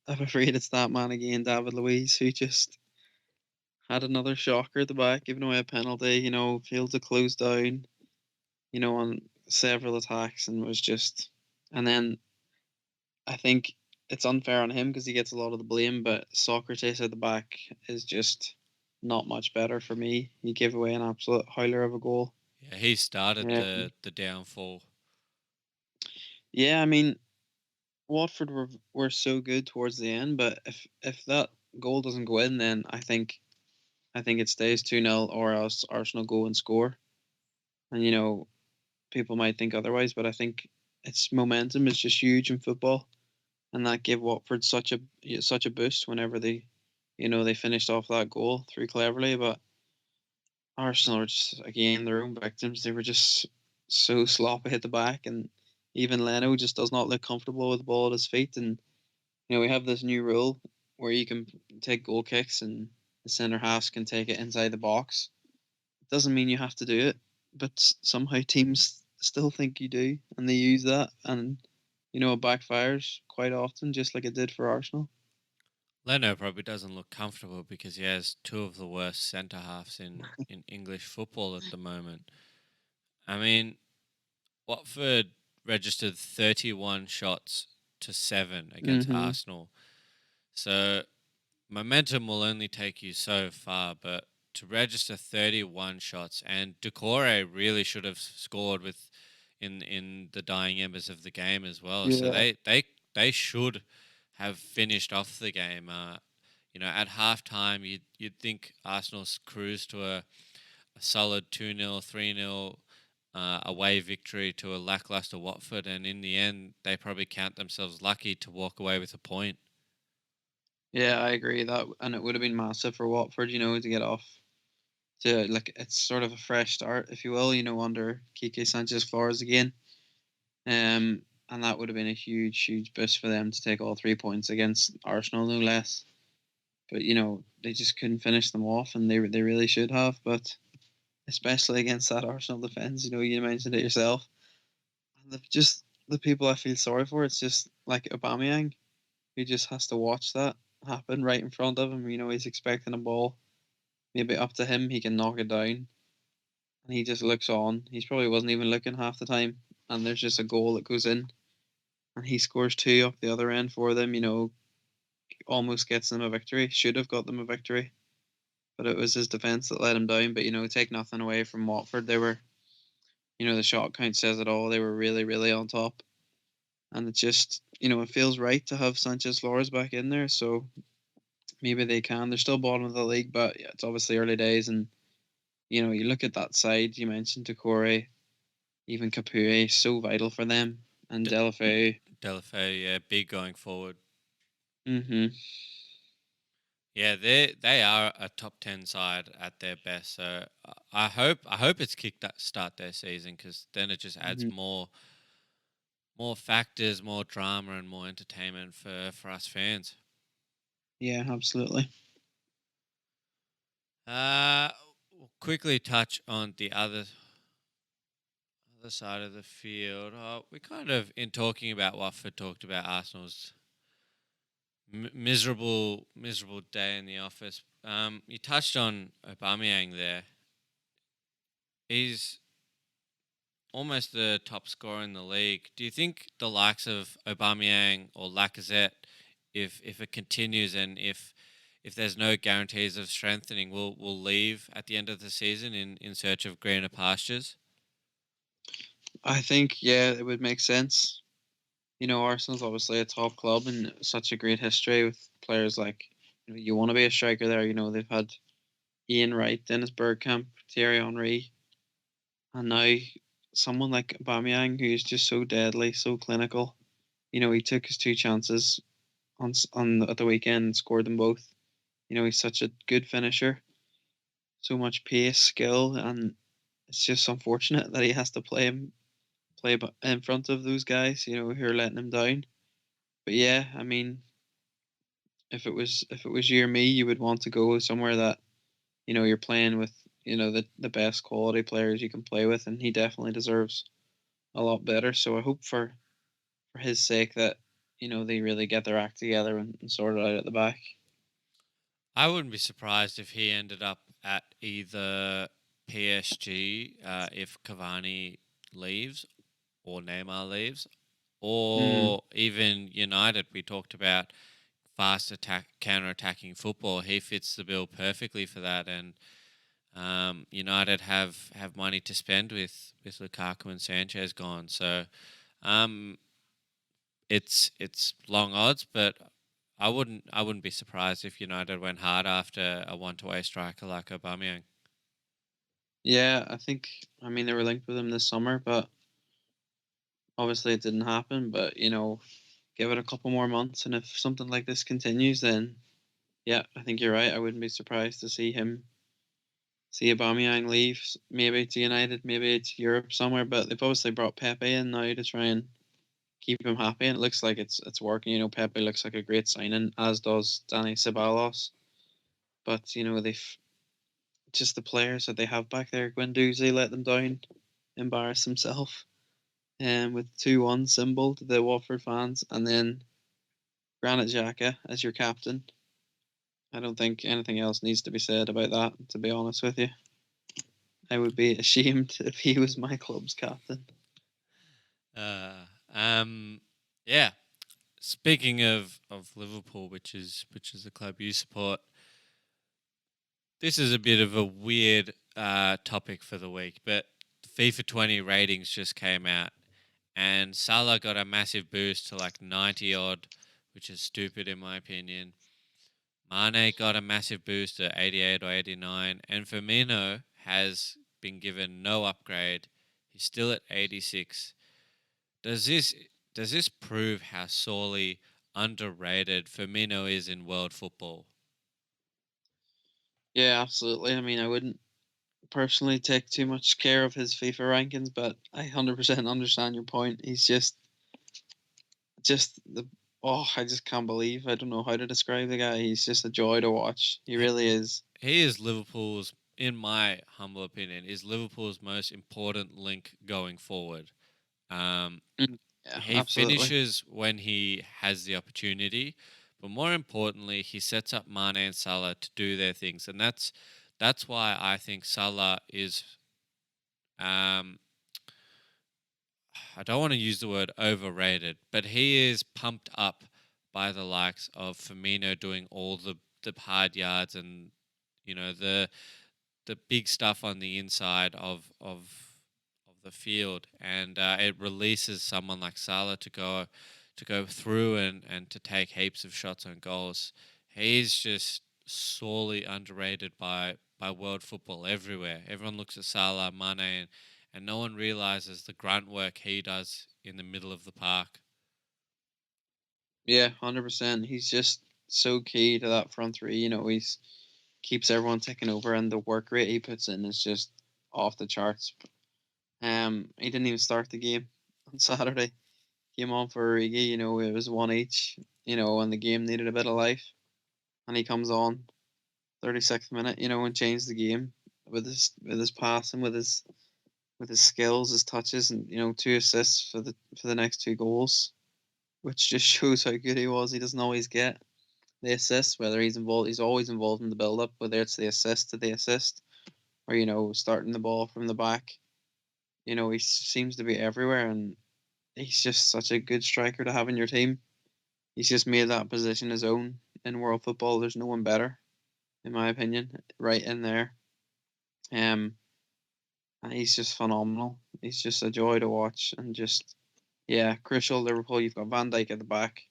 I'm afraid it's that man again, David Luiz, who just had another shocker at the back, giving away a penalty. Failed to close down. On several attacks, and was just, and then I think it's unfair on him because he gets a lot of the blame, but Socrates at the back is just not much better for me. He gave away an absolute howler of a goal. Yeah, he started the downfall. Yeah, I mean, Watford were so good towards the end, but if that goal doesn't go in, then I think it stays 2-0, or else Arsenal go and score. And people might think otherwise, but I think its momentum is just huge in football, and that gave Watford such a boost whenever they finished off that goal through cleverly. But Arsenal are just, again, their own victims. They were just so sloppy at the back, and even Leno just does not look comfortable with the ball at his feet. And we have this new rule where you can take goal kicks, and the centre halves can take it inside the box. It doesn't mean you have to do it, but somehow teams still think you do, and they use that, and it backfires quite often, just like it did for Arsenal. Leno probably doesn't look comfortable because he has two of the worst centre halves in English football at the moment. I mean, Watford registered 31 shots to 7 against Arsenal. So momentum will only take you so far, but to register 31 shots, and Doucouré really should have scored in the dying embers of the game as well. Yeah. So they should have finished off the game. At halftime, you'd think Arsenal's cruised to a solid 2-0, 3-0 away victory to a lackluster Watford, and in the end, they probably count themselves lucky to walk away with a point. Yeah, I agree that, and it would have been massive for Watford, to get off to, like, it's sort of a fresh start, if you will, under Quique Sanchez-Flores again. And that would have been a huge, huge boost for them to take all 3 points against Arsenal, no less. But they just couldn't finish them off, and they really should have. But especially against that Arsenal defense, you mentioned it yourself. And the people I feel sorry for, it's just like Aubameyang, who just has to watch that happen right in front of him. You know, he's expecting a ball maybe up to him, he can knock it down, and he just looks on. He probably wasn't even looking half the time, and there's just a goal that goes in, and he scores two up the other end for them. You know, almost gets them a victory. Should have got them a victory, but it was his defense that let him down. But you know, take nothing away from Watford. They were, you know, the shot count says it all. They were really, really on top, and it just, you know, it feels right to have Sanchez Flores back in there. So maybe they can. They're still bottom of the league, but yeah, it's obviously early days. And you know, you look at that side. You mentioned Decore, even Capoue, so vital for them, and D- Delafeu. Delafeu, yeah, big going forward. Mhm. Yeah, they are a top 10 side at their best. So I hope it's kicked that start their season, because then it just adds Mhm. more factors, more drama, and more entertainment for us fans. Yeah, absolutely. We'll quickly touch on the other side of the field. We kind of, in talking about Watford, talked about Arsenal's miserable day in the office. You touched on Aubameyang there. He's almost the top scorer in the league. Do you think the likes of Aubameyang or Lacazette, if it continues, and if there's no guarantees of strengthening, will leave at the end of the season in search of greener pastures? I think yeah, it would make sense. You know, Arsenal's obviously a top club and such a great history with players like, you know, you want to be a striker there. You know, they've had Ian Wright, Dennis Bergkamp, Thierry Henry, and now someone like Aubameyang who's just so deadly, so clinical. You know, he took his two chances on at the weekend and scored them both. You know, he's such a good finisher, so much pace, skill, and it's just unfortunate that he has to play in front of those guys. You know, who are letting him down. But yeah, I mean, if it was you or me, you would want to go somewhere that, you know, you're playing with, you know, the best quality players you can play with, and he definitely deserves a lot better. So I hope for his sake that, you know, they really get their act together and sort it out at the back. I wouldn't be surprised if he ended up at either PSG, if Cavani leaves or Neymar leaves, Mm, or even United. We talked about fast attack, counter-attacking football. He fits the bill perfectly for that, and United have money to spend with Lukaku and Sanchez gone. So um, it's long odds, but I wouldn't be surprised if United went hard after a one-to-way striker like Aubameyang. yeah, I think, I mean, they were linked with him this summer, but obviously it didn't happen. But you know, give it a couple more months, and if something like this continues, then yeah, I think you're right. I wouldn't be surprised to see Aubameyang leave, maybe to United, maybe to Europe somewhere. But they've obviously brought Pepe in now to try and keep him happy, and it looks like it's working. You know, Pepe looks like a great signing, as does Danny Ceballos. But you know, they've just the players that they have back there. Guendouzi let them down, embarrassed himself, and with 2-1 symbol to the Watford fans, and then Granit Xhaka as your captain. I don't think anything else needs to be said about that. To be honest with you, I would be ashamed if he was my club's captain. Uh, um, yeah. Speaking of Liverpool, which is the club you support, this is a bit of a weird topic for the week, but FIFA 20 ratings just came out, and Salah got a massive boost to like 90 odd, which is stupid in my opinion. Mane got a massive boost to 88 or 89, and Firmino has been given no upgrade. He's still at 86. Does this prove how sorely underrated Firmino is in world football? Yeah, absolutely. I mean, I wouldn't personally take too much care of his FIFA rankings, but I 100% understand your point. He's just the I just can't believe. I don't know how to describe the guy. He's just a joy to watch. He He, really is. he is Liverpool's, in my humble opinion, is Liverpool's most important link going forward. Um, Mm. Yeah, he absolutely. finishes when he has the opportunity, but more importantly, he sets up Mane and Salah to do their things, and that's why I think Salah is. Um, I don't want to use the word overrated, but he is pumped up by the likes of Firmino doing all the hard yards and the big stuff on the inside of the field, and it releases someone like Salah to go through and to take heaps of shots on goals. He's just sorely underrated by world football everywhere. Everyone looks at Salah, Mane, and no one realizes the grunt work he does in the middle of the park. Yeah, 100%. He's just so key to that front three. He's keeps everyone taking over, and the work rate he puts in is just off the charts. He didn't even start the game on Saturday. Came on for Origi. It was one each. And the game needed a bit of life, and he comes on 36th minute. And changed the game with his passing, with his skills, his touches, and 2 assists for the next 2 goals, which just shows how good he was. He doesn't always get the assists, whether he's involved. He's always involved in the build up, whether it's the assist to the assist or starting the ball from the back. He seems to be everywhere, and he's just such a good striker to have in your team. He's just made that position his own in world football. There's no one better, in my opinion, right in there. Um, and he's just phenomenal. He's just a joy to watch, and just yeah, crucial. Liverpool, you've got Van Dijk at the back,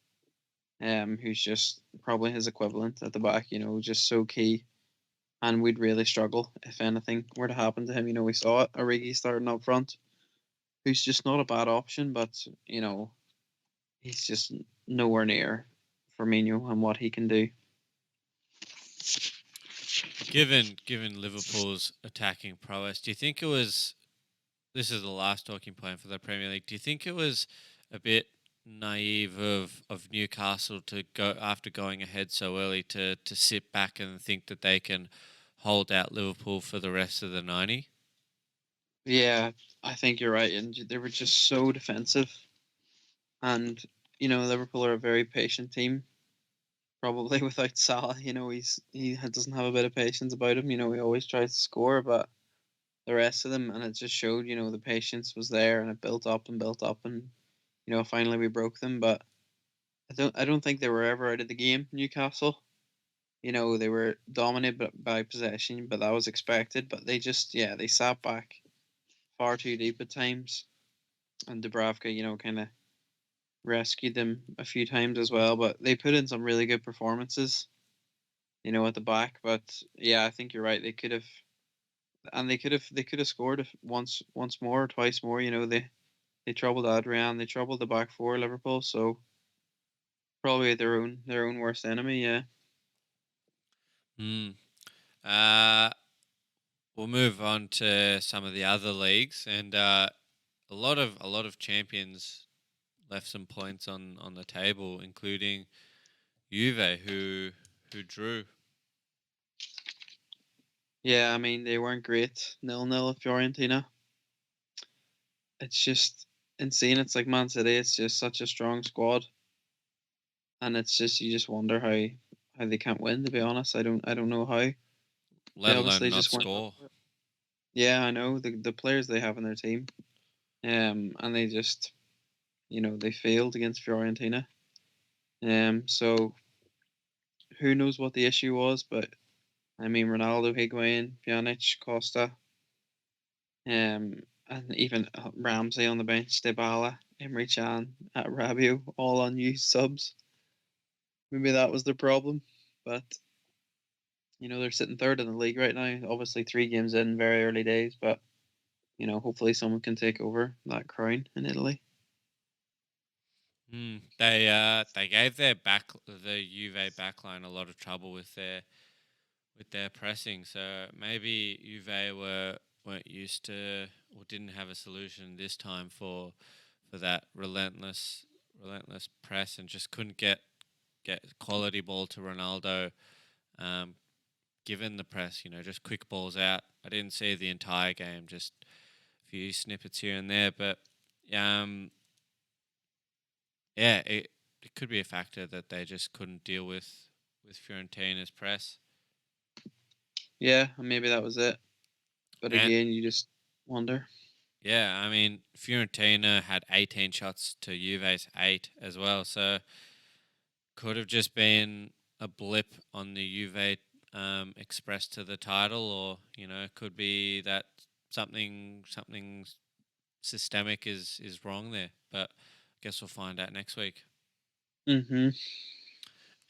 who's just probably his equivalent at the back. Just so key, and we'd really struggle if anything were to happen to him. We saw it. Origi starting up front, who's just not a bad option, but he's just nowhere near Firmino and what he can do. Given Liverpool's attacking prowess, do you think it was? This is the last talking point for the Premier League. Do you think it was a bit naive of Newcastle to go after going ahead so early to sit back and think that they can hold out Liverpool for the rest of the 90? Yeah, I think you're right, and they were just so defensive. And Liverpool are a very patient team. Probably without Salah, doesn't have a bit of patience about him. He always tries to score, but the rest of them, and it just showed. The patience was there, and it built up and built up, and finally we broke them. But I don't think they were ever out of the game. Newcastle, they were dominated by possession, but that was expected. But they just, yeah, they sat back far too deep at times, and Dubravka, kind of rescued them a few times as well. But they put in some really good performances, at the back. But yeah, I think you're right. They could have, and they could have scored once more, or twice more. They troubled Adrian, they troubled the back four, Liverpool. So probably their own worst enemy. Yeah. Hmm. Uh, we'll move on to some of the other leagues, and a lot of champions left some points on the table, including Juve, who drew. Yeah, I mean they weren't great. 0-0 at Fiorentina. It's just insane. It's like Man City. It's just such a strong squad, and it's just you just wonder how they can't win. To be honest, I don't know how. They Let alone obviously not just weren't up score. for it. Yeah, I know the players they have in their team, and they just they failed against Fiorentina. So who knows what the issue was, but I mean Ronaldo, Higuain, Pjanic, Costa, and even Ramsey on the bench, Dybala, Emre Can, at Rabiot, all unused subs. Maybe that was the problem, but they're sitting third in the league right now. Obviously, 3 games in, very early days, but hopefully someone can take over that crown in Italy. They gave the Juve backline a lot of trouble with their pressing. So maybe Juve weren't used to or didn't have a solution this time for that relentless press, and just couldn't get quality ball to Ronaldo. Um, Given the press, just quick balls out. I didn't see the entire game, just a few snippets here and there, but yeah, it could be a factor that they just couldn't deal with Fiorentina's press. Yeah, and maybe that was it. But And again, you just wonder. yeah, I mean Fiorentina had 18 shots to Juve's 8 as well, so could have just been a blip on the Juve express to the title, or it could be that something systemic is wrong there. But I guess we'll find out next week. Hmm.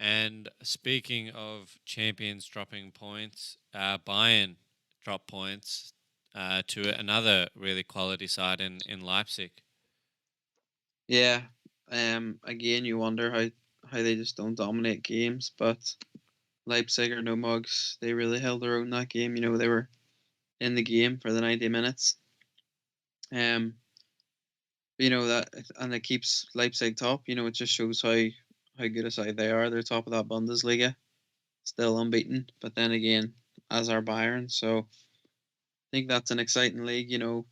And speaking of champions dropping points, Bayern dropped points to another really quality side in Leipzig. Yeah. Again, you wonder how they just don't dominate games, but Leipzig are no mugs. They really held their own that game. They were in the game for the 90 minutes. Um, that, and it keeps Leipzig top. It just shows how good a side they are. They're top of that Bundesliga, still unbeaten. But then again, as are Bayern, so I think that's an exciting league. A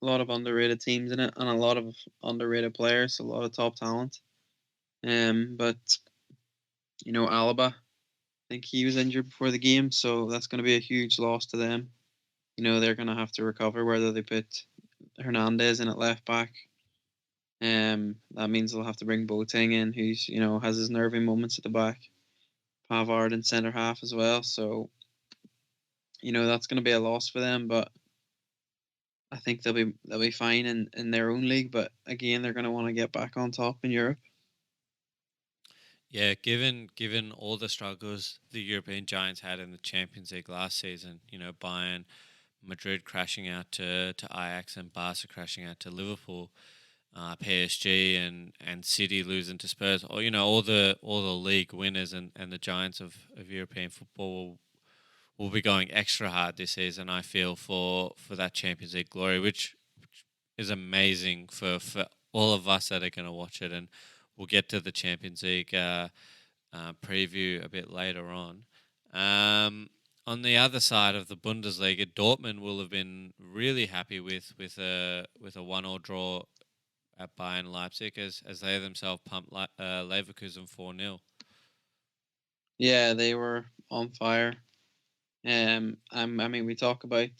lot of underrated teams in it, and a lot of underrated players, a lot of top talent. But Alaba, I think he was injured before the game, so that's going to be a huge loss to them. They're going to have to recover whether they put Hernandez in at left back. That means they'll have to bring Boateng in, who's has his nervy moments at the back. Pavard in centre half as well, so that's going to be a loss for them. But I think they'll be fine in their own league. But again, they're going to want to get back on top in Europe. Yeah, given all the struggles the European Giants had in the Champions League last season, Bayern, Madrid crashing out to Ajax, and Barca crashing out to Liverpool, PSG and City losing to Spurs, or all the league winners and the giants of European football will be going extra hard this season. I feel for that Champions League glory, which is amazing for all of us that are going to watch it, and we'll get to the Champions League preview a bit later on. On the other side of the Bundesliga, Dortmund will have been really happy with a 1-1 draw at Bayern Leipzig, as they themselves pumped Leverkusen 4-0. Yeah, they were on fire. I mean, we talk about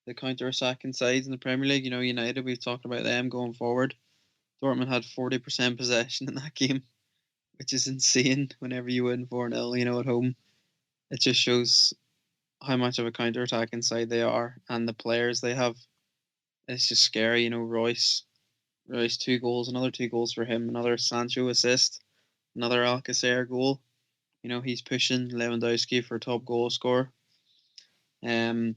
the counter-attacking sides in the Premier League. United, we've talked about them going forward. Dortmund had 40% possession in that game, which is insane whenever you win 4-0, at home. It just shows how much of a counter-attacking side they are, and the players they have. It's just scary. Royce 2 goals, another 2 goals for him, another Sancho assist, another Alcacer goal. He's pushing Lewandowski for top goal scorer. And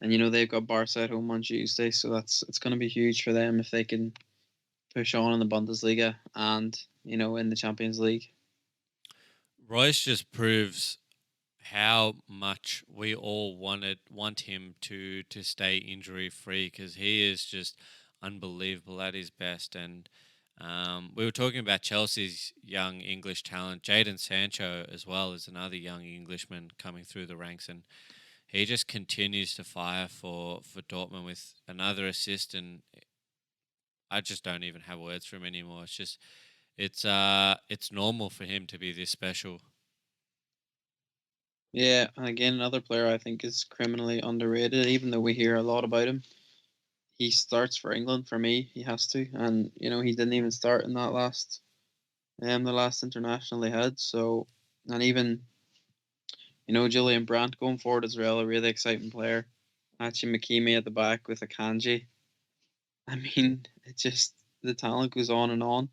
they've got Barca at home on Tuesday, so it's going to be huge for them if they can push on in the Bundesliga and in the Champions League. Royce just proves how much we all want him to stay injury free, because he is just unbelievable at his best. And we were talking about Chelsea's young English talent. Jadon Sancho as well is another young Englishman coming through the ranks, and he just continues to fire for Dortmund with another assist. And I just don't even have words for him anymore. It's just it's normal for him to be this special. Yeah, and again, another player I think is criminally underrated, even though we hear a lot about him. He starts for England for me. He has to, and he didn't even start in that the last international they had. So, and even Julian Brandt going forward as well, a really exciting player. Hachi Makimi at the back with Akanji. I mean, it just the talent goes on and on.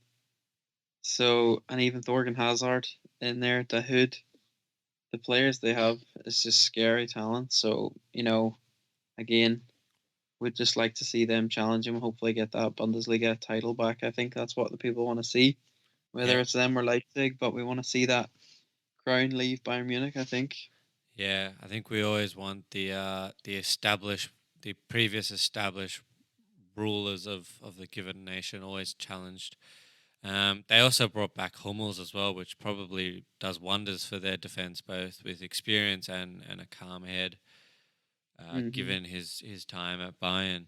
So, and even Thorgan Hazard in there, Dahoud, the players they have is just scary talent. So, again, would just like to see them challenge him, hopefully get that Bundesliga title back. I think that's what the people want to see, whether Yeah. it's them or Leipzig, but we want to see that crown leave Bayern Munich, I think. Yeah, I think we always want the previous established rulers of the given nation always challenged. They also brought back Hummels as well, which probably does wonders for their defense, both with experience and a calm head, given his time at Bayern.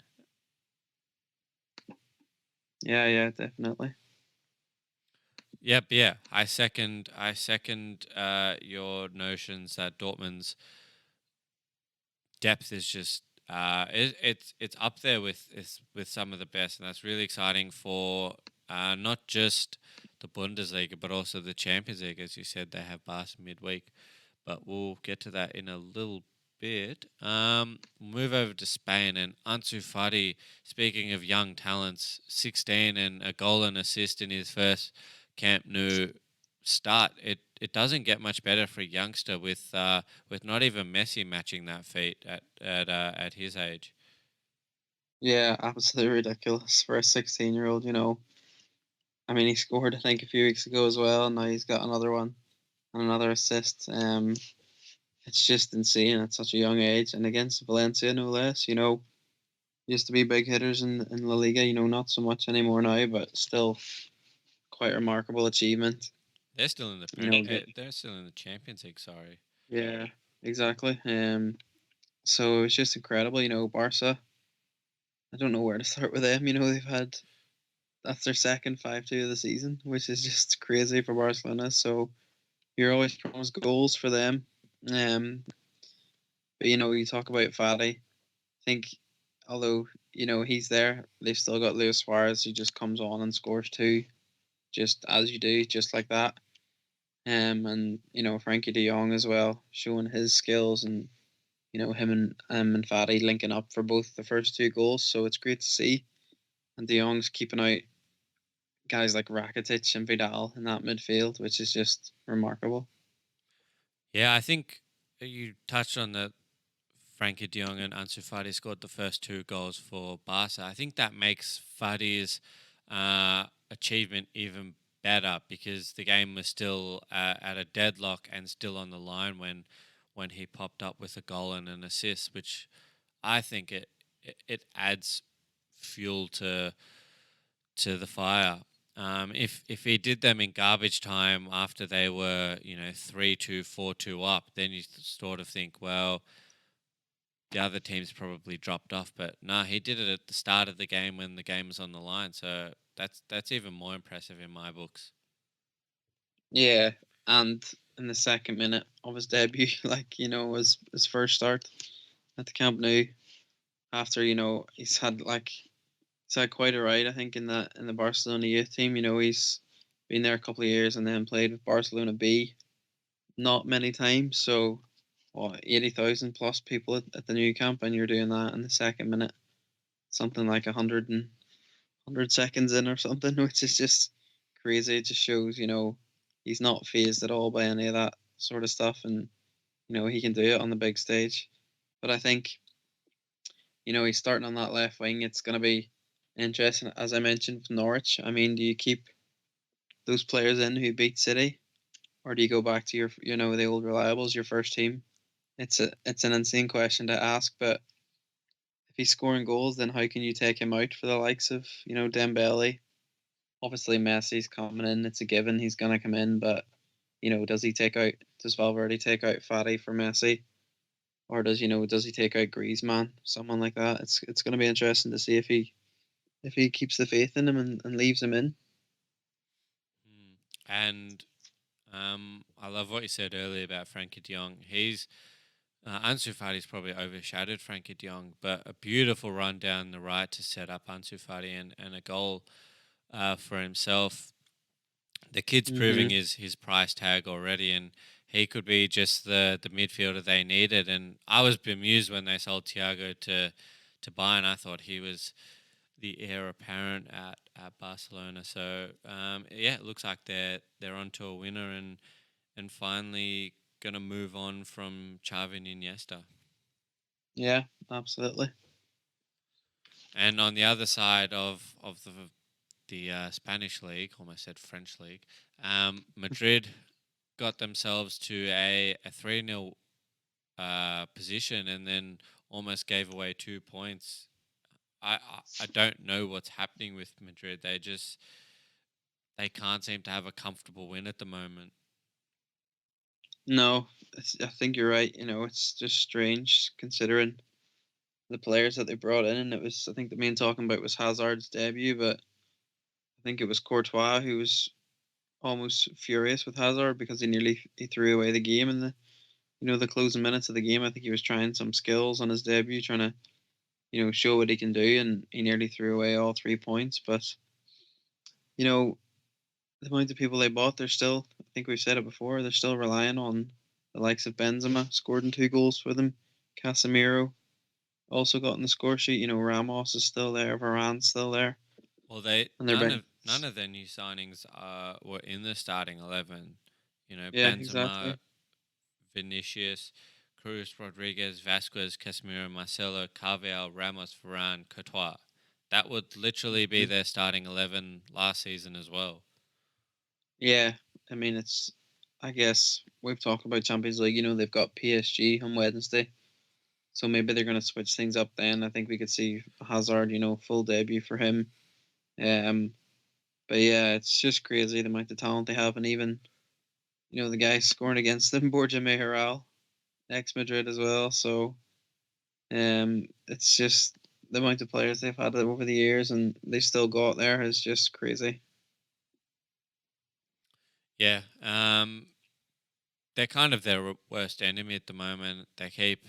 Yeah, definitely. Yep, yeah. I second your notions that Dortmund's depth is just it's up there with some of the best, and that's really exciting for not just the Bundesliga but also the Champions League. As you said, they have Barca midweek, but we'll get to that in a little bit. Move over to Spain and Ansu Fati. Speaking of young talents, 16 and a goal and assist in his first Camp Nou start. It doesn't get much better for a youngster with not even Messi matching that feat at his age. Yeah, absolutely ridiculous for a 16-year-old. I mean, he scored I think a few weeks ago as well, and now he's got another one and another assist. It's just insane at such a young age, and against Valencia no less. Used to be big hitters in La Liga. Not so much anymore now, but still quite remarkable achievement. They're still in the You know, get, they're still in the Champions League. Sorry. yeah, exactly. So it's just incredible. Barca. I don't know where to start with them. They've had that's their second 5-2 of the season, which is just crazy for Barcelona. So you're always promised goals for them. Um, but you talk about Fati. I think although he's there, they've still got Luis Suarez who just comes on and scores two, just as you do, just like that. And Frankie De Jong as well, showing his skills, and him and Fati linking up for both the first two goals. So it's great to see. And De Jong's keeping out guys like Rakitic and Vidal in that midfield, which is just remarkable. Yeah, I think you touched on the Frankie De Jong and Ansu Fati scored the first two goals for Barca. I think that makes Fati's achievement even better because the game was still at a deadlock and still on the line when he popped up with a goal and an assist, which I think it adds fuel to the fire. If he did them in garbage time after they were 3-2, 4-2 up, then you sort of think, well, the other team's probably dropped off. But no, he did it at the start of the game when the game was on the line. So that's even more impressive in my books. Yeah, and in the second minute of his debut, his first start at the Camp Nou, after he's had quite a ride, I think, in the Barcelona youth team. He's been there a couple of years and then played with Barcelona B not many times. So, 80,000 plus people at the new camp, and you're doing that in the second minute, something like 100 seconds in or something, which is just crazy. It just shows, he's not phased at all by any of that sort of stuff, and he can do it on the big stage. But I think he's starting on that left wing. It's going to be interesting, as I mentioned, with Norwich. I mean, do you keep those players in who beat City, or do you go back to your the old reliables, your first team? It's an insane question to ask, but if he's scoring goals, then how can you take him out for the likes of Dembele? Obviously, Messi's coming in; it's a given. He's gonna come in, but does Valverde take out Fati for Messi, or does he take out Griezmann, someone like that? It's going to be interesting to see if he keeps the faith in him and leaves him in. And I love what you said earlier about Frankie De Jong. Ansu Fati's probably overshadowed Frankie De Jong, but a beautiful run down the right to set up Ansu Fati and a goal for himself. The kid's proving his price tag already, and he could be just the midfielder they needed. And I was bemused when they sold Thiago to Bayern. I thought he was the heir apparent at Barcelona. So yeah, it looks like they're onto a winner and finally gonna move on from Xavi and Iniesta. Yeah, absolutely. And on the other side of the Spanish league, almost said French league, Madrid got themselves to a 3-0 position and then almost gave away 2 points. I don't know what's happening with Madrid. They can't seem to have a comfortable win at the moment. No, I think you're right. It's just strange considering the players that they brought in, and I think the main talking about was Hazard's debut, but I think it was Courtois who was almost furious with Hazard because he threw away the game in the closing minutes of the game. I think he was trying some skills on his debut, trying to show what he can do, and he nearly threw away all 3 points. But you know the amount of people they bought, they're still. I think we've said it before. They're still relying on the likes of Benzema, scored in 2 goals for them. Casemiro also got in the score sheet. Ramos is still there, Varane's still there, Well, they and they're been none of their new signings were in the starting 11. yeah, Benzema, exactly. Vinicius, Cruz, Rodriguez, Vasquez, Casemiro, Marcelo, Carvalho, Ramos, Varane, Courtois. That would literally be Mhm. their starting 11 last season as well. Yeah, I mean it's. I guess we've talked about Champions League. They've got PSG on Wednesday, so maybe they're going to switch things up. Then I think we could see Hazard, full debut for him. Um, but yeah, it's just crazy the amount of talent they have, and even the guy scoring against them, Borja Mayoral, ex Madrid as well. So it's just the amount of players they've had over the years, and they still got there is just crazy. Yeah, they're kind of their worst enemy at the moment. They keep,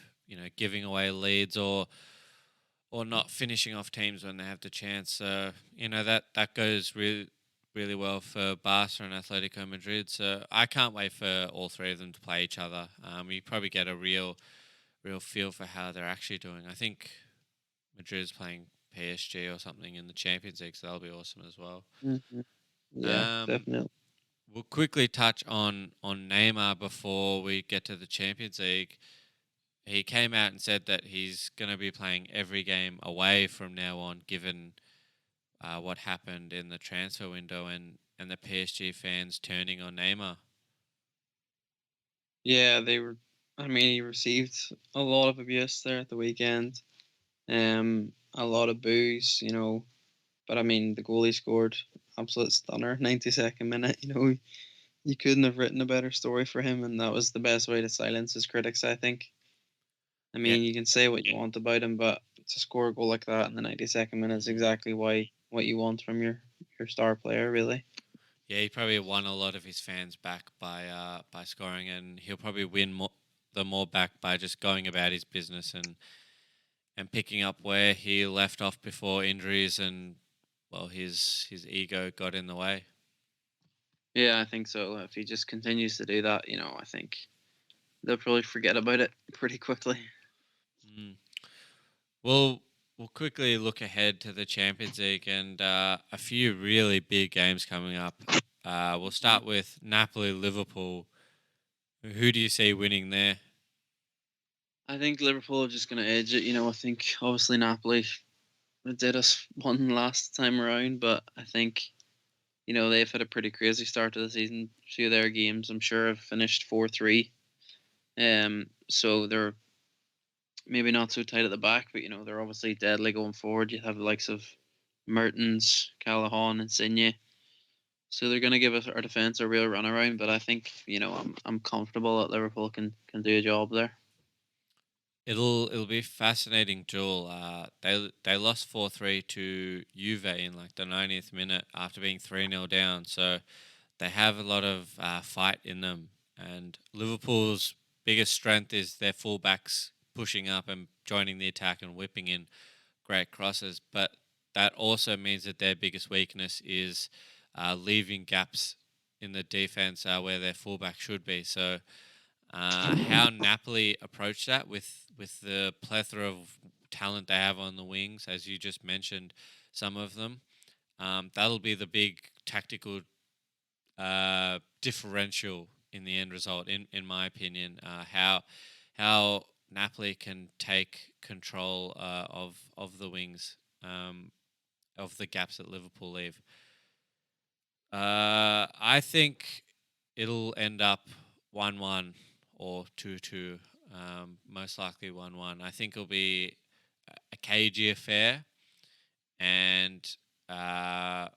giving away leads or not finishing off teams when they have the chance. So that goes really well for Barca and Atletico Madrid. So I can't wait for all three of them to play each other. You probably get a real feel for how they're actually doing. I think Madrid's playing PSG or something in the Champions League, so that'll be awesome as well. Hmm. Yeah, Um, definitely. we'll quickly touch on Neymar before we get to the Champions League. He came out and said that he's going to be playing every game away from now on, given what happened in the transfer window and the PSG fans turning on Neymar. Yeah, they were. I mean, he received a lot of abuse there at the weekend. A lot of boos, But I mean, the goal he scored, absolute stunner, 92nd minute. You couldn't have written a better story for him, and that was the best way to silence his critics, I think. I Yeah, mean, you can say what you want about him, but to score a goal like that in the 92nd minute is hmm exactly what you want from your star player, really. yeah, he probably won a lot of his fans back by scoring, and he'll probably win more back by just going about his business and picking up where he left off before injuries and well his ego got in the way. Yeah, I think so. If he just continues to do that, I think they'll probably forget about it pretty quickly. Mm. We'll quickly look ahead to the Champions League and a few really big games coming up. We'll start with Napoli Liverpool. Who do you see winning there? I think Liverpool are just going to edge it. I think obviously Napoli did us one last time around, but I think they've had a pretty crazy start to the season. A few of their games, I'm sure, have finished 4-3. So they're maybe not so tight at the back, but they're obviously deadly going forward. You have the likes of Mertens, Callahan, and Insigne. So they're going to give us our defense a real run around. But I think I'm comfortable that Liverpool can do a job there. It'll be a fascinating duel. They lost 4-3 to Juve in like the 90th minute after being 3-0 down. So they have a lot of fight in them. And Liverpool's biggest strength is their fullbacks pushing up and joining the attack and whipping in great crosses. But that also means that their biggest weakness is leaving gaps in the defense where their fullback should be. So how Napoli approach that with the plethora of talent they have on the wings, as you just mentioned, some of them. That'll be the big tactical differential in the end result, in my opinion. How Napoli can take control of the wings, of the gaps that Liverpool leave. I think it'll end up 1-1 or 2-2. Most likely 1-1. I think it'll be a cagey affair, and uh,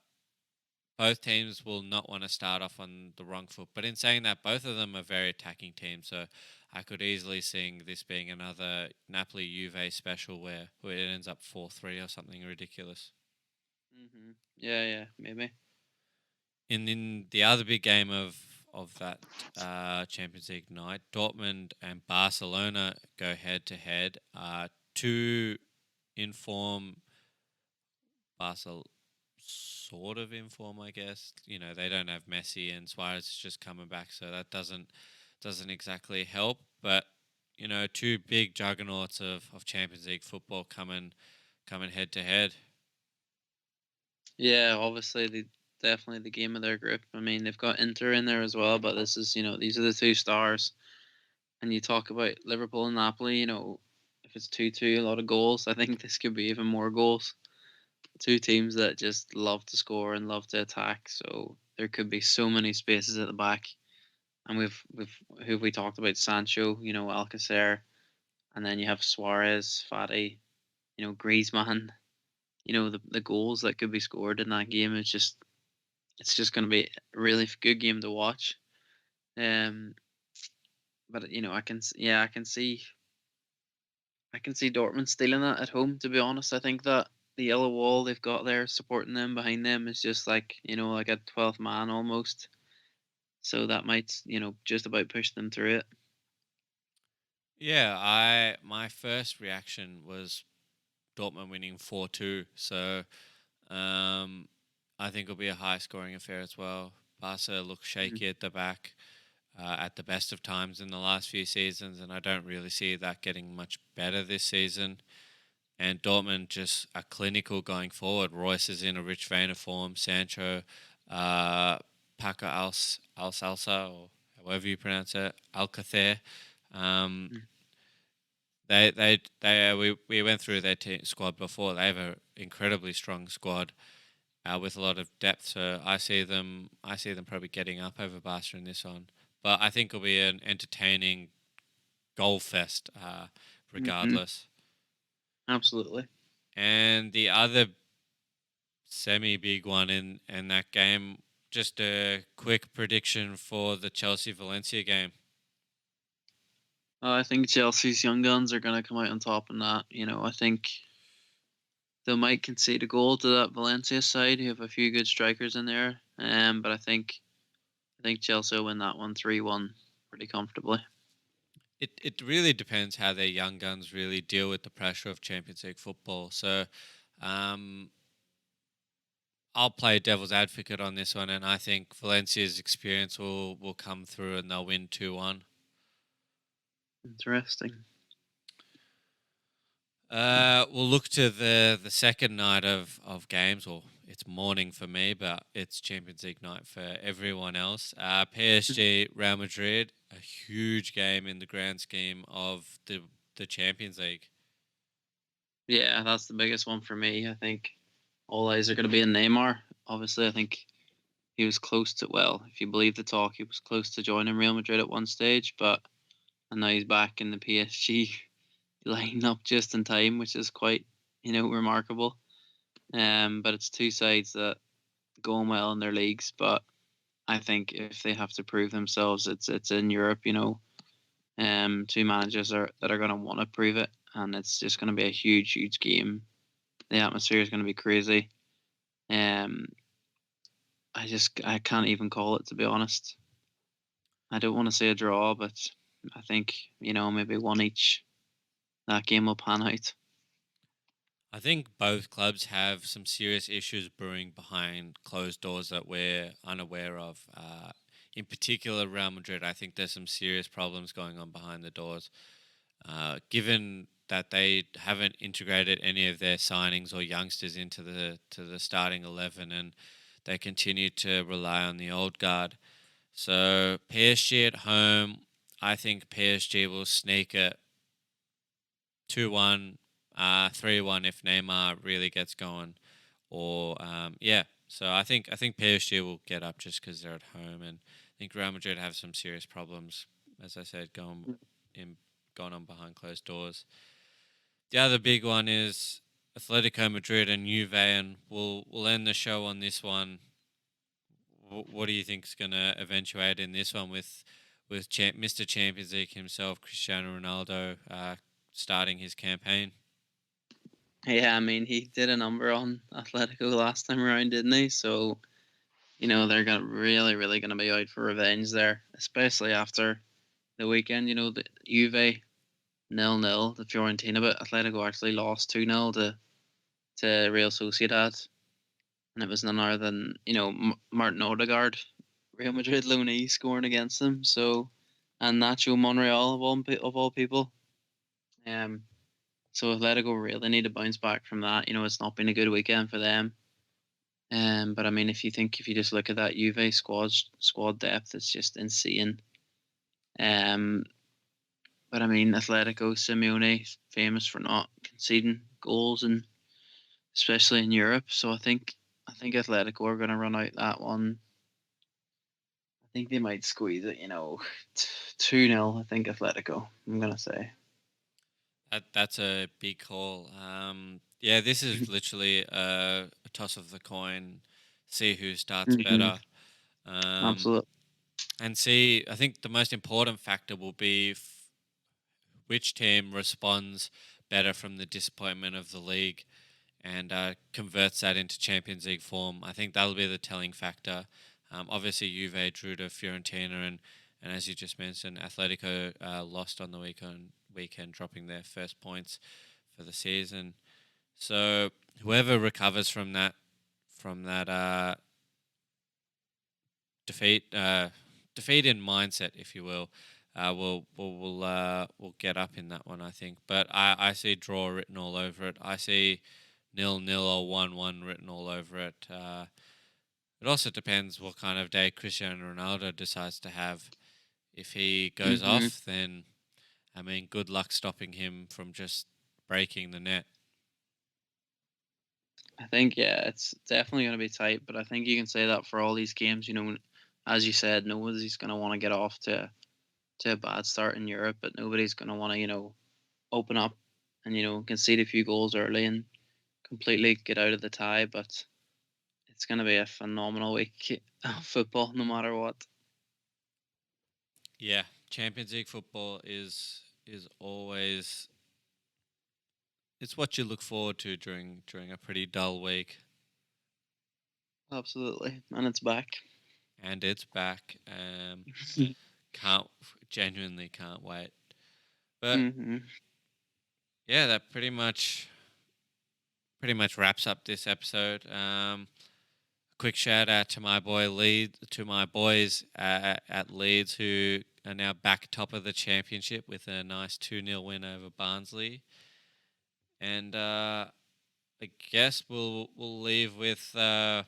both teams will not want to start off on the wrong foot. But in saying that, both of them are very attacking teams, so I could easily see this being another Napoli Juve special where it ends up 4-3 or something ridiculous. Yeah, maybe. in the other big game of that Champions League night, Dortmund and Barcelona go head to head. Two in form, Barca sort of in form, I guess. You know, they don't have Messi and Suarez is just coming back, so that doesn't exactly help. But you know, two big juggernauts of Champions League football coming head to head. Yeah, obviously definitely the game of their group. I mean, they've got Inter in there as well, but this is, these are the two stars. And you talk about Liverpool and Napoli, if it's 2-2, a lot of goals, I think this could be even more goals. Two teams that just love to score and love to attack, so there could be so many spaces at the back. And we've who have we talked about? Sancho, Alcacer, and then you have Suarez, Fati, Griezmann. The goals that could be scored in that game is just it's just going to be a really good game to watch. Um, but I can see Dortmund stealing that at home. To be honest, I think that the yellow wall they've got there supporting them behind them is just like like a 12th man almost. So that might just about push them through it. Yeah, I my first reaction was Dortmund winning 4-2. So um, I think it'll be a high scoring affair as well. Barca looks Mhm. shaky at the back at the best of times in the last few seasons, and I don't really see that getting much better this season. And Dortmund just are clinical going forward. Royce is in a rich vein of form. Sancho, uh, Paco Alsalsa, or however you pronounce it, Alcacer. Um, Mm. we went through their squad before. They have an incredibly strong squad with a lot of depth. So I see them probably getting up over Barca in this one. But I think it'll be an entertaining goal fest, Mhm. regardless. Absolutely. And the other semi big one in that game, just a quick prediction for the Chelsea Valencia game. I think Chelsea's young guns are going to come out on top in that. I think they might concede a goal to that Valencia side, who have a few good strikers in there. But I think Chelsea will win that one 3-1 pretty comfortably. It really depends how their young guns really deal with the pressure of Champions League football. So um, I'll play devil's advocate on this one, and I think Valencia's experience will come through and they'll win 2-1. Interesting. We'll look to the second night of games, or it's morning for me, but it's Champions League night for everyone else. PSG Real Madrid, a huge game in the grand scheme of the Champions League. Yeah, that's the biggest one for me. I think all eyes are going to be on Neymar. Obviously, I think he was close to, well, if you believe the talk, he was close to joining Real Madrid at one stage, but and now he's back in the PSG lineup just in time, which is quite, remarkable. But it's two sides that going well in their leagues, but I think if they have to prove themselves, it's in Europe. Two managers that are going to want to prove it, and it's just going to be a huge game. The atmosphere is going to be crazy. Um, I can't even call it, to be honest. I don't want to say a draw, but I think maybe one each. That game will pan out. I think both clubs have some serious issues brewing behind closed doors that we're unaware of. In particular, Real Madrid, I think there's some serious problems going on behind the doors. Given that they haven't integrated any of their signings or youngsters into the starting 11, and they continue to rely on the old guard. So PSG at home, I think PSG will sneak it 2-1, 3-1 if Neymar really gets going. Or yeah, so I think PSG will get up just because they're at home, and I think Real Madrid have some serious problems, as I said, going on behind closed doors. The other big one is Atletico Madrid and Juve, and we'll end the show on this one. What do you think is going to eventuate in this one with Mr. Champions League himself, Cristiano Ronaldo, starting his campaign? Yeah, I mean he did a number on Atletico last time around, didn't he? So they're gonna really, really gonna be out for revenge there, especially after the weekend. The Juve 0-0 to Fiorentina, but Atletico actually lost 2-0 to Real Sociedad, and it was none other than Martin Odegaard, Real Madrid loanee, scoring against them. So, and Nacho Monreal of all people. Um, so Atletico really need to bounce back from that. It's not been a good weekend for them. But I mean, if you just look at that Juve squad depth, it's just insane. Um, but I mean, Atletico, Simeone famous for not conceding goals, and especially in Europe. So I think Atletico are going to run out that one. I think they might squeeze it. 2-0. I think Atletico. I'm gonna say. That's a big call. Yeah, this is literally a toss of the coin. See who starts better. Absolutely. And see, I think the most important factor will be which team responds better from the disappointment of the league and converts that into Champions League form. I think that'll be the telling factor. Obviously, Juve drew to Fiorentina, and as you just mentioned, Atletico lost on the weekend, dropping their first points for the season. So whoever recovers from that defeat in mindset, if you will, will get up in that one, I think. But I see draw written all over it. I see 0-0 or 1-1 written all over it. It also depends what kind of day Cristiano Ronaldo decides to have. If he goes off, then I mean, good luck stopping him from just breaking the net. I think it's definitely going to be tight, but I think you can say that for all these games. As you said, nobody's going to want to get off to a bad start in Europe, but nobody's going to want to open up and concede a few goals early and completely get out of the tie. But it's going to be a phenomenal week of football, no matter what. Yeah, Champions League football is always, it's what you look forward to during a pretty dull week. Absolutely, and it's back. And it's back. Genuinely can't wait. But yeah, that pretty much wraps up this episode. Quick shout out to my boys at Leeds, who are now back top of the championship with a nice 2-0 win over Barnsley. And I guess we'll leave with a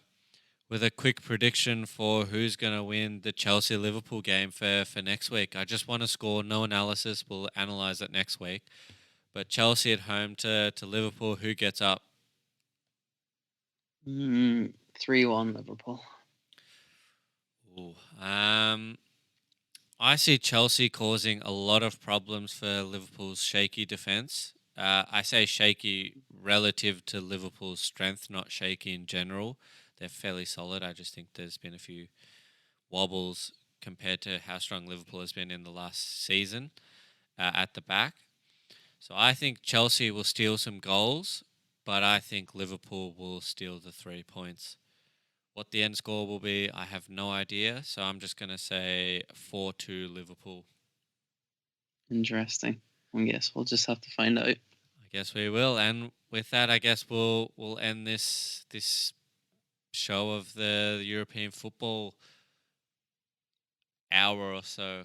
quick prediction for who's going to win the Chelsea-Liverpool game for next week. I just want to score, no analysis. We'll analyse it next week. But Chelsea at home to Liverpool, who gets up? 3-1 Liverpool. Ooh, I see Chelsea causing a lot of problems for Liverpool's shaky defence. I say shaky relative to Liverpool's strength, not shaky in general. They're fairly solid. I just think there's been a few wobbles compared to how strong Liverpool has been in the last season at the back. So I think Chelsea will steal some goals, but I think Liverpool will steal the 3 points. What the end score will be, I have no idea. So I'm just going to say 4-2 Liverpool. Interesting. I guess we'll just have to find out. I guess we will. And with that, I guess we'll end this show of the European football hour or so.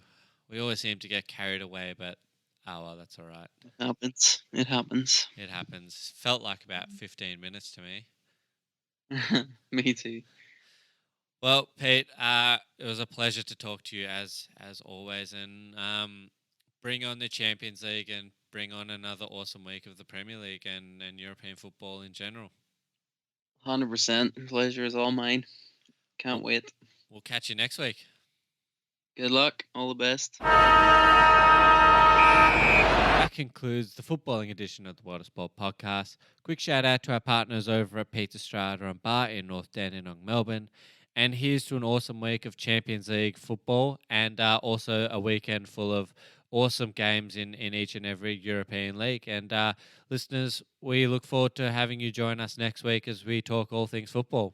We always seem to get carried away, but oh well, that's all right. It happens. It happens. Felt like about 15 minutes to me. Me too. Well, Pete, it was a pleasure to talk to you as always, and bring on the Champions League and bring on another awesome week of the Premier League and European football in general. 100%. Pleasure is all mine. Can't wait. We'll catch you next week. Good luck. All the best. That concludes the footballing edition of the World of Sport podcast. Quick shout out to our partners over at Pizza Strata and Bar in North Dandenong, Melbourne. And here's to an awesome week of Champions League football and also a weekend full of awesome games in each and every European league. And listeners, we look forward to having you join us next week as we talk all things football.